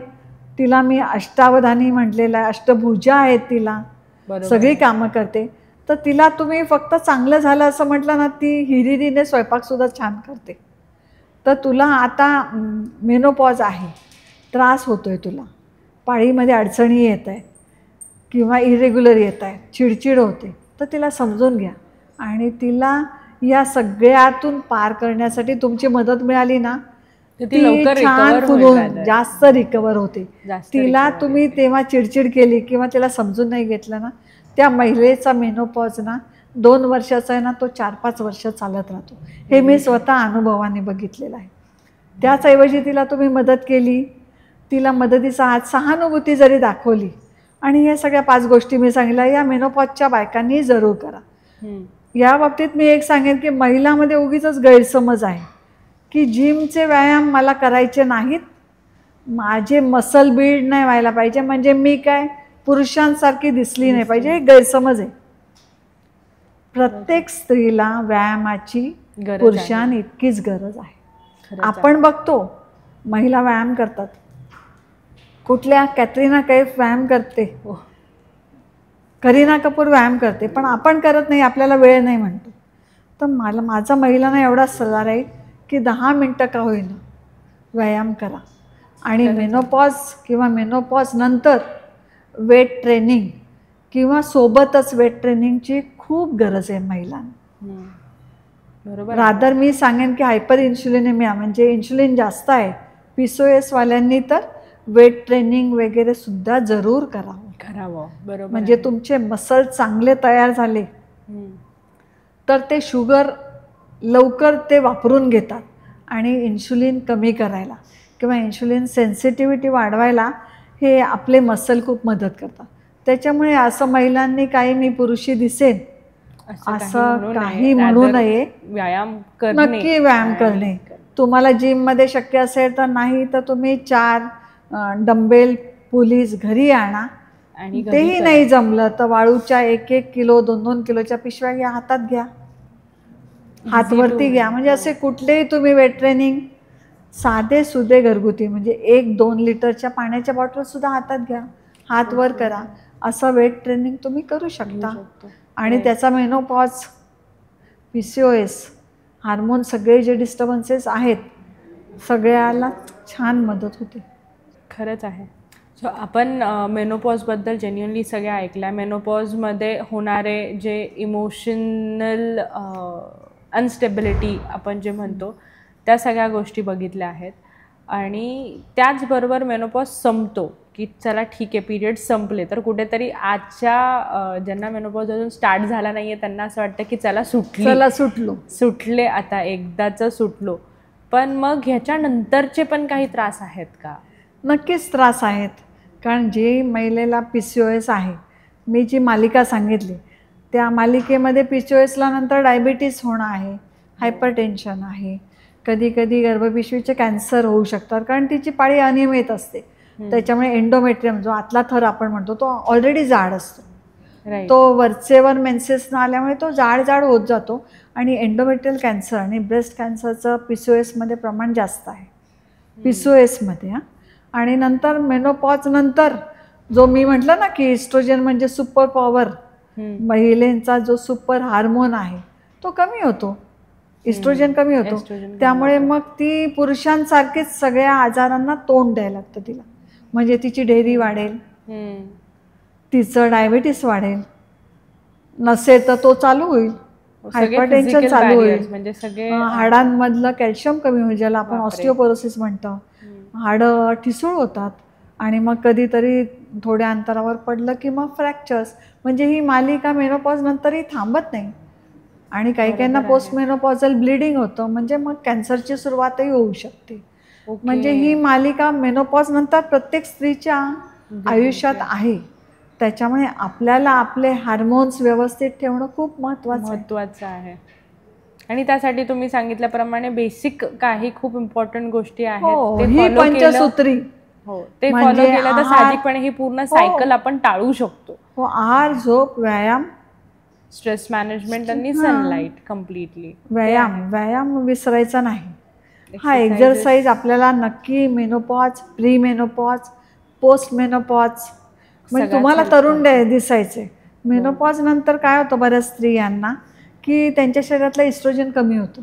तिला मी अष्टावधानी म्हटलेलं आहे, अष्टभुजा आहेत, तिला सगळी कामं करते. तर तिला तुम्ही फक्त चांगलं झालं असं म्हटलं ना, ती हिरिरीने स्वयंपाकसुद्धा छान करते. तर तुला आता मेनोपॉज आहे, त्रास होतोय, तुला पाळीमध्ये अडचणी येत आहे किंवा इरेग्युलर येत आहे, चिडचिड होते, तर तिला समजून घ्या आणि तिला या सगळ्यातून पार करण्यासाठी तुमची मदत मिळाली ना, ती लवकर छान recover फुलून होईल rather. जास्त रिकवर होते. जास्त तिला recover तुम्ही तेव्हा चिडचिड केली किंवा तिला समजून नाही घेतलं ना, त्या महिलेचा मेनोपॉज ना 2 वर्षाचा आहे ना, तो 4-5 वर्ष चालत राहतो. हे मी स्वतः अनुभवाने बघितलेलं आहे. त्याचऐवजी तिला तुम्ही मदत केली, तिला मदतीचा हात, सहानुभूती जरी दाखवली आणि या सगळ्या 5 गोष्टी मी सांगितल्या, या मेनोपॉजच्या बायकांनी जरूर करा. या बाबतीत मी एक सांगेन की महिलांमध्ये उगीचच गैरसमज आहे की जिमचे व्यायाम मला करायचे नाहीत, माझे मसल बिल्ड नाही व्हायला पाहिजे, म्हणजे मी काय पुरुषांसारखी दिसली नाही पाहिजे. हे गैरसमज आहे. प्रत्येक स्त्रीला व्यायामाची पुरुषांइतकीच गरज आहे. आपण बघतो महिला व्यायाम करतात, कुठल्या कॅटरीना कैफ व्यायाम करते, करीना कपूर व्यायाम करते, पण आपण करत नाही, आपल्याला वेळ नाही म्हणतो. तर माझा महिलांना एवढाच सल्ला राहील की 10 मिनटं का होईना व्यायाम करा. आणि मेनोपॉज किंवा मेनोपॉज नंतर वेट ट्रेनिंग किंवा सोबतच वेट ट्रेनिंगची खूप गरज आहे महिलांना. बरोबर. रादर मी सांगेन की हायपर इन्शुलिनेमिया म्हणजे इन्शुलिन जास्त आहे PCOS वाल्यांनी तर वेट ट्रेनिंग वगैरे सुद्धा जरूर करावं. बरोबर. म्हणजे तुमचे मसल चांगले तयार झाले तर ते शुगर लवकर ते वापरून घेतात आणि इन्शुलिन कमी करायला किंवा इन्शुलिन सेन्सिटिव्हिटी वाढवायला हे आपले मसल खूप मदत करतात. त्याच्यामुळे असं महिलांनी काही मी पुरुषी दिसेन असं काही म्हणू नये. व्यायाम नक्की व्यायाम करणे. तुम्हाला जिममध्ये शक्य असेल तर, नाही तर तुम्ही 4 डंबेल पुलीज घरी आणा. आणि तेही नाही जमलं तर वाळूच्या 1-1 किलो 2-2 किलोच्या पिशव्या घ्या, हातात घ्या, हातवरती घ्या. म्हणजे असे कुठलेही तुम्ही वेट ट्रेनिंग साधे सुधे घरगुती म्हणजे 1-2 लिटरच्या पाण्याच्या बॉटलसुद्धा हातात घ्या, हात वर करा. असं वेट ट्रेनिंग तुम्ही करू शकता. आणि त्याचा मेनोपॉज, PCOS, हार्मोन सगळे जे डिस्टर्बन्सेस आहेत सगळ्याला छान मदत होते. खरंच आहे. सो आपण मेनोपॉजबद्दल जेन्युअनली सगळ्या ऐकल्या. मेनोपॉजमध्ये होणारे जे इमोशनल अनस्टेबिलिटी आपण जे म्हणतो त्या सगळ्या गोष्टी बघितल्या आहेत. आणि त्याचबरोबर मेनोपॉज संपतो की चला ठीक आहे पिरियड संपले, तर कुठेतरी आजच्या ज्यांना मेनोपॉज अजून स्टार्ट झाला नाही आहे त्यांना असं वाटतं की चला सुटले आता एकदाचं सुटलो. पण मग ह्याच्यानंतरचे पण काही त्रास आहेत का? नक्कीच त्रास आहेत. कारण जे महिलेला PCOS आहे, मी जी मालिका सांगितली त्या मालिकेमध्ये PCOSला नंतर डायबिटीस होणं आहे, हायपरटेन्शन आहे, कधी कधी गर्भपिशवीचे कॅन्सर होऊ शकतात कारण तिची पाळी अनियमित असते. त्याच्यामुळे एंडोमेट्रियम जो आतला थर आपण म्हणतो तो ऑलरेडी जाड असतो, तो वरचेवर मेन्सेस न आल्यामुळे तो जाड होत जातो. आणि एंडोमेट्रियल कॅन्सर आणि ब्रेस्ट कॅन्सरचं PCOSमध्ये प्रमाण जास्त आहे, PCOSमध्ये. आणि नंतर मेनोपॉज नंतर जो मी म्हटलं ना की इस्ट्रोजन म्हणजे सुपर पॉवर, महिलेचा जो सुपर हार्मोन आहे तो कमी होतो, इस्ट्रोजन कमी होतो. त्यामुळे मग ती पुरुषांसारखीच सगळ्या आजारांना तोंड द्यायला लागतं तिला. म्हणजे तिची ढेरी वाढेल, तिचं डायबिटीस वाढेल, नसेल तर तो चालू होईल, हायपरटेन्शन चालू होईल, म्हणजे सगळे हाडांमधलं कॅल्शियम कमी होईल ज्याला आपण ऑस्टिओपोरोसिस म्हणतो, हाडं ठिसूळ होतात. आणि मग कधीतरी थोड्या अंतरावर पडलं की मग फ्रॅक्चर्स. म्हणजे ही मालिका मेनोपॉज नंतरही थांबत नाही. आणि काही काहींना पोस्ट मेनोपॉझल ब्लिडिंग होतं, म्हणजे मग कॅन्सरची सुरुवातही होऊ शकते. म्हणजे ही मालिका मेनोपॉज नंतर प्रत्येक स्त्रीच्या आयुष्यात आहे. त्याच्यामुळे आपल्याला आपले हार्मोन्स व्यवस्थित ठेवणं खूप महत्त्वाचं आहे. आणि त्यासाठी तुम्ही सांगितल्याप्रमाणे बेसिक काही खूप इम्पॉर्टंट गोष्टी आहेत, ही पंचसूत्री ते फॉलो केलं तर साहजिकपणे ही पूर्ण सायकल आपण टाळू शकतो. आहार, झोप, व्यायाम, स्ट्रेस मॅनेजमेंट आणि सनलाईट कम्प्लिटली. व्यायाम विसरायचा नाही. हा एक्झरसाइज आपल्याला नक्की menopause, pre menopause, post menopause, म्हणजे तुम्हाला तरुण दिसायचे. मेनोपॉज नंतर काय होतं बऱ्याच स्त्रियांना की त्यांच्या शरीरातलं इस्ट्रोजन कमी होतं,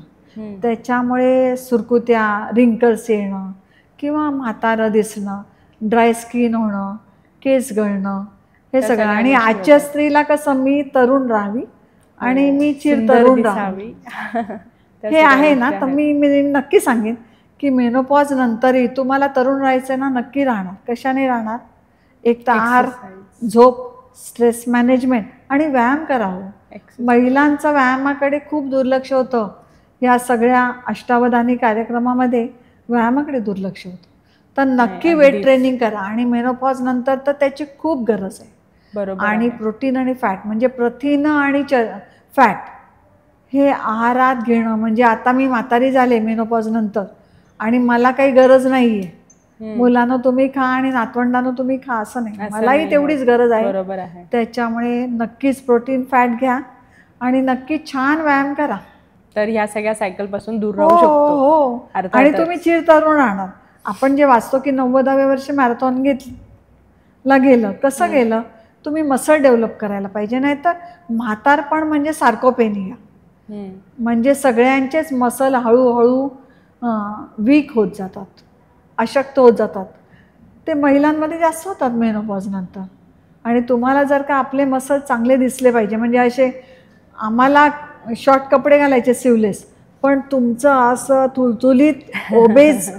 त्याच्यामुळे सुरकुत्या, रिंकल्स येणं किंवा म्हातारं दिसणं, ड्राय स्किन होणं, केस गळणं, हे सगळं. आणि आजच्या स्त्रीला कसं मी तरुण राहावी आणि मी सुंदर चिरतरुण दिसावी. राहावी हे आहे ना. तर मी नक्की सांगेन की मेनोपॉज नंतरही तुम्हाला तरुण राहायचं ना, नक्की राहणार. कशाने राहणार? एक तर आहार, झोप, स्ट्रेस मॅनेजमेंट आणि व्यायाम करावं. महिलांचं व्यायामाकडे खूप दुर्लक्ष होतं. या सगळ्या अष्टावधानी कार्यक्रमामध्ये व्यायामाकडे दुर्लक्ष होतं. तर नक्की वेट ट्रेनिंग करा आणि मेनोपॉज नंतर तर त्याची खूप गरज आहे. बरोबर. आणि प्रोटीन आणि फॅट म्हणजे प्रथिनं आणि फॅट हे आहारात घेणं. म्हणजे आता मी म्हातारी झाले मेनोपॉज नंतर आणि मला काही गरज नाही आहे. मुलांना तुम्ही खा आणि नातवंडांना तुम्ही खा असं नाही, मलाही तेवढीच गरज आहे. बरोबर आहे. त्याच्यामुळे नक्कीच प्रोटीन फॅट घ्या आणि नक्की छान व्यायाम करा. तर ह्या सगळ्या सायकल पासून दूर राहू शकतो. हो. आणि तुम्ही चिरतरुण राहणार. आपण जे वाचतो की 90व्या वर्षी मॅरेथॉन घेतला गेलं, कसं गेलं? तुम्ही मसल डेव्हलप करायला पाहिजे. नाही तर म्हातारपण म्हणजे सार्कोपेनिया, म्हणजे सगळ्यांचेच मसल हळूहळू वीक होत जातात, अशक्त होत जातात. ते महिलांमध्ये जास्त होतात मेनोपॉज नंतर. आणि तुम्हाला जर का आपले मसल चांगले दिसले पाहिजे, म्हणजे असे आम्हाला शॉर्ट कपडे घालायचे सिवलेस, पण तुमचं असं तुलतुलीत ओबेज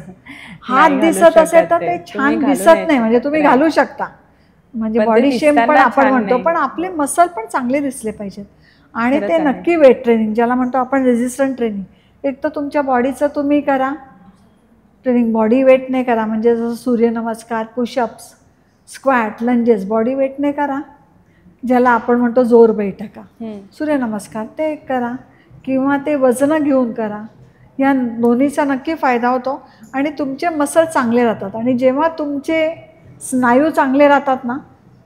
हात दिसत असेल तर ते छान दिसत नाही. म्हणजे तुम्ही घालू शकता, म्हणजे बॉडी शेम पण आपण म्हणतो, पण आपले मसल पण चांगले दिसले पाहिजेत. आणि ते नक्की वेट ट्रेनिंग ज्याला म्हणतो आपण रेझिस्टंट ट्रेनिंग. एक तर तुमच्या बॉडीचं तुम्ही करा ट्रेनिंग, बॉडी वेटने करा. म्हणजे जसं सूर्यनमस्कार, पुशअप्स, स्क्वॅट, लंजेस बॉडी वेटने करा. ज्याला आपण म्हणतो जोर बैठका, सूर्यनमस्कार ते करा, किंवा ते वजनं घेऊन करा. या दोन्हीचा नक्की फायदा होतो आणि तुमचे मसल चांगले राहतात. आणि जेव्हा तुमचे स्नायू चांगले राहतात ना,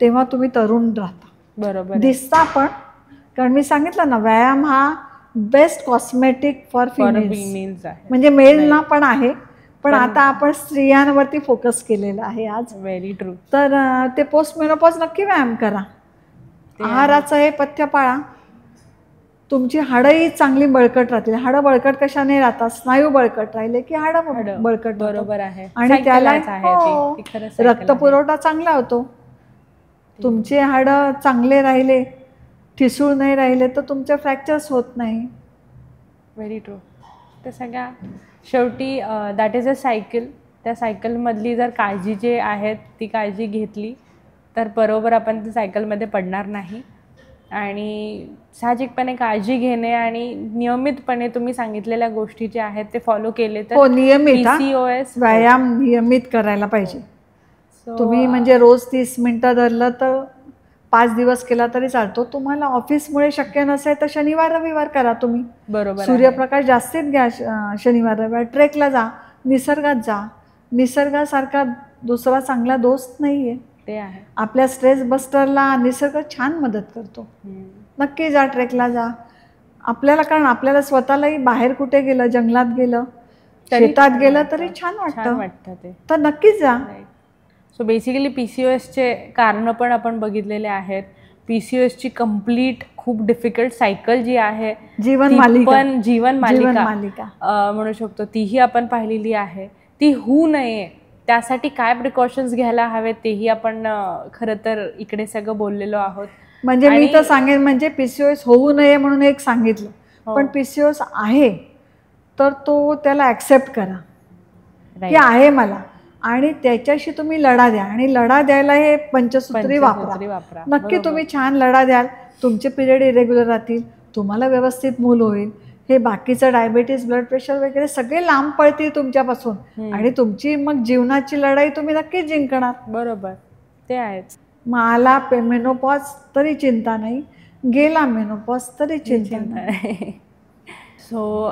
तेव्हा तुम्ही तरुण राहता. बरोबर दिसता पण. कारण मी सांगितलं ना, व्यायाम हा बेस्ट कॉस्मेटिक फॉर फिमेल्स आहे. म्हणजे मेलना पण आहे, पण आता आपण स्त्रियांवरती फोकस केलेला आहे आज. Very true. तर ते पोस्ट मेनोपॉज नक्की व्यायाम करा. आहाराचं हे पथ्य पाळा. तुमची हाडंही चांगली बळकट राहतील. हाडं बळकट कशाने राहतात? स्नायू बळकट राहिले की हाडं बळकट. बरोबर आहे. आणि त्याला रक्तपुरवठा चांगला होतो. तुमचे हाडं चांगले राहिले, ठिसूळ नाही राहिले, तर तुमचे फ्रॅक्चर्स होत नाही. Very true. ते सगळ्या शेवटी दॅट इज अ सायकल. त्या सायकलमधली जर काळजी जे आहेत ती काळजी घेतली तर बरोबर आपण त्या सायकलमध्ये पडणार नाही. आणि साहजिकपणे काळजी घेणे आणि नियमितपणे तुम्ही सांगितलेल्या गोष्टी ज्या आहेत ते फॉलो केले तर नियमित PCOS व्यायाम नियमित करायला पाहिजे. तुम्ही म्हणजे रोज 30 मिनिटं धरलं तर 5 दिवस केला तरी चालतो. तुम्हाला ऑफिसमुळे शक्य नसेल तर शनिवार रविवार करा तुम्ही. बरोबर. सूर्यप्रकाश जास्तीत घ्या शनिवार रविवार. ट्रेकला जा, निसर्गात जा. निसर्गासारखा दुसरा चांगला दोस्त नाही आहे. ते आहे. आपल्या स्ट्रेस बस्टरला निसर्ग छान मदत करतो. नक्की जा, ट्रेकला जा. आपल्याला, कारण आपल्याला स्वतःलाही बाहेर कुठे गेलं, जंगलात गेलं, शेतात गेलं तरी छान वाटतं ते. तर नक्कीच जा. सो बेसिकली PCOSचे कारणं पण आपण बघितलेले आहेत. PCOSची कम्प्लीट खूप डिफिकल्ट सायकल जी आहे, जीवन मालिका म्हणू शकतो, तीही आपण पाहिलेली आहे. ती होऊ नये त्यासाठी काय प्रिकॉशन्स घ्यायला हवेत तेही आपण खरं तर इकडे सगळं बोललेलो आहोत. म्हणजे मी तर सांगेन, म्हणजे PCOS होऊ नये म्हणून एक सांगितलं, पण PCOS आहे तर तो त्याला ॲक्सेप्ट करा की आहे मला, आणि त्याच्याशी तुम्ही लढा द्या. आणि लढा द्यायला हे पंचसूत्री वापरा. नक्की तुम्ही छान लढा द्याल. तुमचे पिरियड इरेग्युलर राहतील, तुम्हाला व्यवस्थित मूल होईल. हे बाकीचं डायबिटीज, ब्लड प्रेशर वगैरे सगळे लांब पळतील तुमच्यापासून आणि तुमची मग जीवनाची लढाई तुम्ही नक्कीच जिंकणार. बरोबर, ते आहेच. मग आला मेनोपॉज तरी चिंता नाही, गेला मेनोपॉज तरी चिंता नाही. सो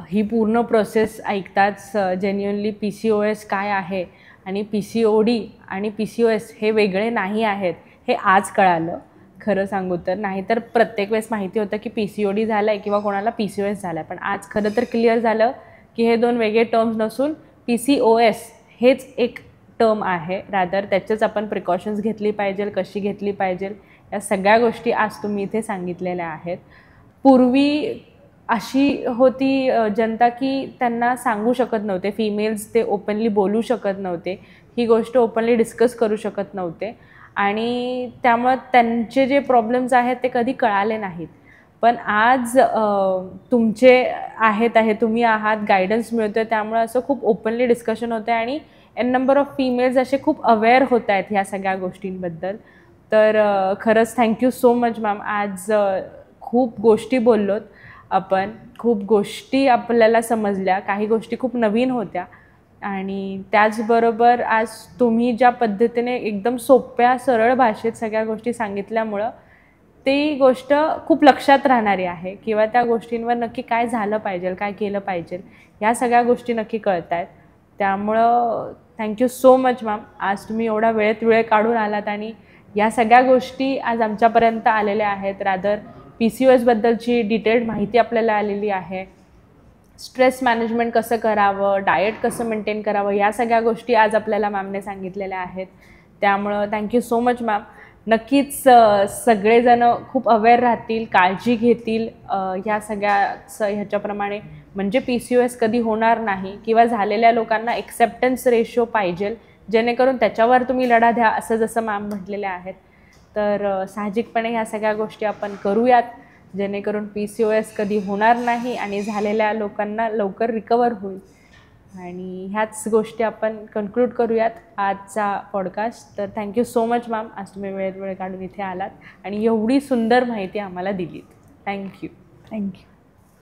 ही पूर्ण प्रोसेस ऐकताच जेन्युअनली PCOS काय आहे आणि PCOD आणि PCOS हे वेगळे नाही आहेत हे आज कळालं. खरं सांगू तर, नाही तर प्रत्येक वेळेस माहिती होतं की PCOD झालं आहे किंवा कोणाला PCOS झाला आहे, पण आज खरं तर क्लिअर झालं की हे दोन वेगळे टर्म्स नसून PCOS हेच एक टर्म आहे. रादर त्याचेच आपण प्रिकॉशन्स घेतली पाहिजे, कशी घेतली पाहिजे, या सगळ्या गोष्टी आज तुम्ही इथे सांगितलेल्या आहेत. पूर्वी अशी होती जनता की त्यांना सांगू शकत नव्हते, फिमेल्स ते ओपनली बोलू शकत नव्हते, ही गोष्ट ओपनली डिस्कस करू शकत नव्हते आणि त्यामुळे त्यांचे जे प्रॉब्लेम्स आहेत ते कधी कळाले नाहीत. पण आज तुमचे तुम्ही आहात, गायडन्स मिळतो आहे, त्यामुळे असं खूप ओपनली डिस्कशन होतं आहे आणि एन नंबर ऑफ फिमेल्स असे खूप अवेअर होत आहेत ह्या सगळ्या गोष्टींबद्दल. तर खरंच थँक्यू सो मच मॅम. आज खूप गोष्टी बोललोत आपण, खूप गोष्टी आपल्याला समजल्या, काही गोष्टी खूप नवीन होत्या आणि त्याचबरोबर आज तुम्ही ज्या पद्धतीने एकदम सोप्या सरळ भाषेत सगळ्या गोष्टी सांगितल्यामुळं ती गोष्ट खूप लक्षात राहणारी आहे किंवा त्या गोष्टींवर नक्की काय झालं पाहिजे, काय केलं पाहिजे, ह्या सगळ्या गोष्टी नक्की कळत आहेत. त्यामुळं थँक्यू सो मच मॅम. आज तुम्ही एवढा वेळ काढून आलात आणि या सगळ्या गोष्टी आज आमच्यापर्यंत आलेल्या आहेत. रादर PCOS बद्दलची डिटेल्ड माहिती आपल्याला आलेली आहे. स्ट्रेस मॅनेजमेंट कसं करावं, डाएट कसं मेंटेन करावं, या सगळ्या गोष्टी आज आपल्याला मॅमने सांगितलेल्या आहेत. त्यामुळं थँक्यू सो मच मॅम. नक्कीच सगळेजण खूप अवेअर राहतील, काळजी घेतील ह्या ह्याच्याप्रमाणे, म्हणजे PCOS कधी होणार नाही किंवा झालेल्या लोकांना एक्सेप्टन्स रेशो पाहिजे, जेणेकरून त्याच्यावर तुम्ही लढा द्या, असं जसं मॅम म्हटलेल्या आहेत. तर साहजिकपणे ह्या सगळ्या गोष्टी आपण करूयात, जेणेकरून PCOS कधी होणार नाही आणि झालेल्या लोकांना लवकर रिकवर होईल. आणि ह्याच गोष्टी आपण कन्क्लूड करूयात आजचा पॉडकास्ट. तर थँक्यू सो मच मॅम. आज तुम्ही वेळ काढून इथे आलात आणि एवढी सुंदर माहिती आम्हाला दिलीत. थँक्यू.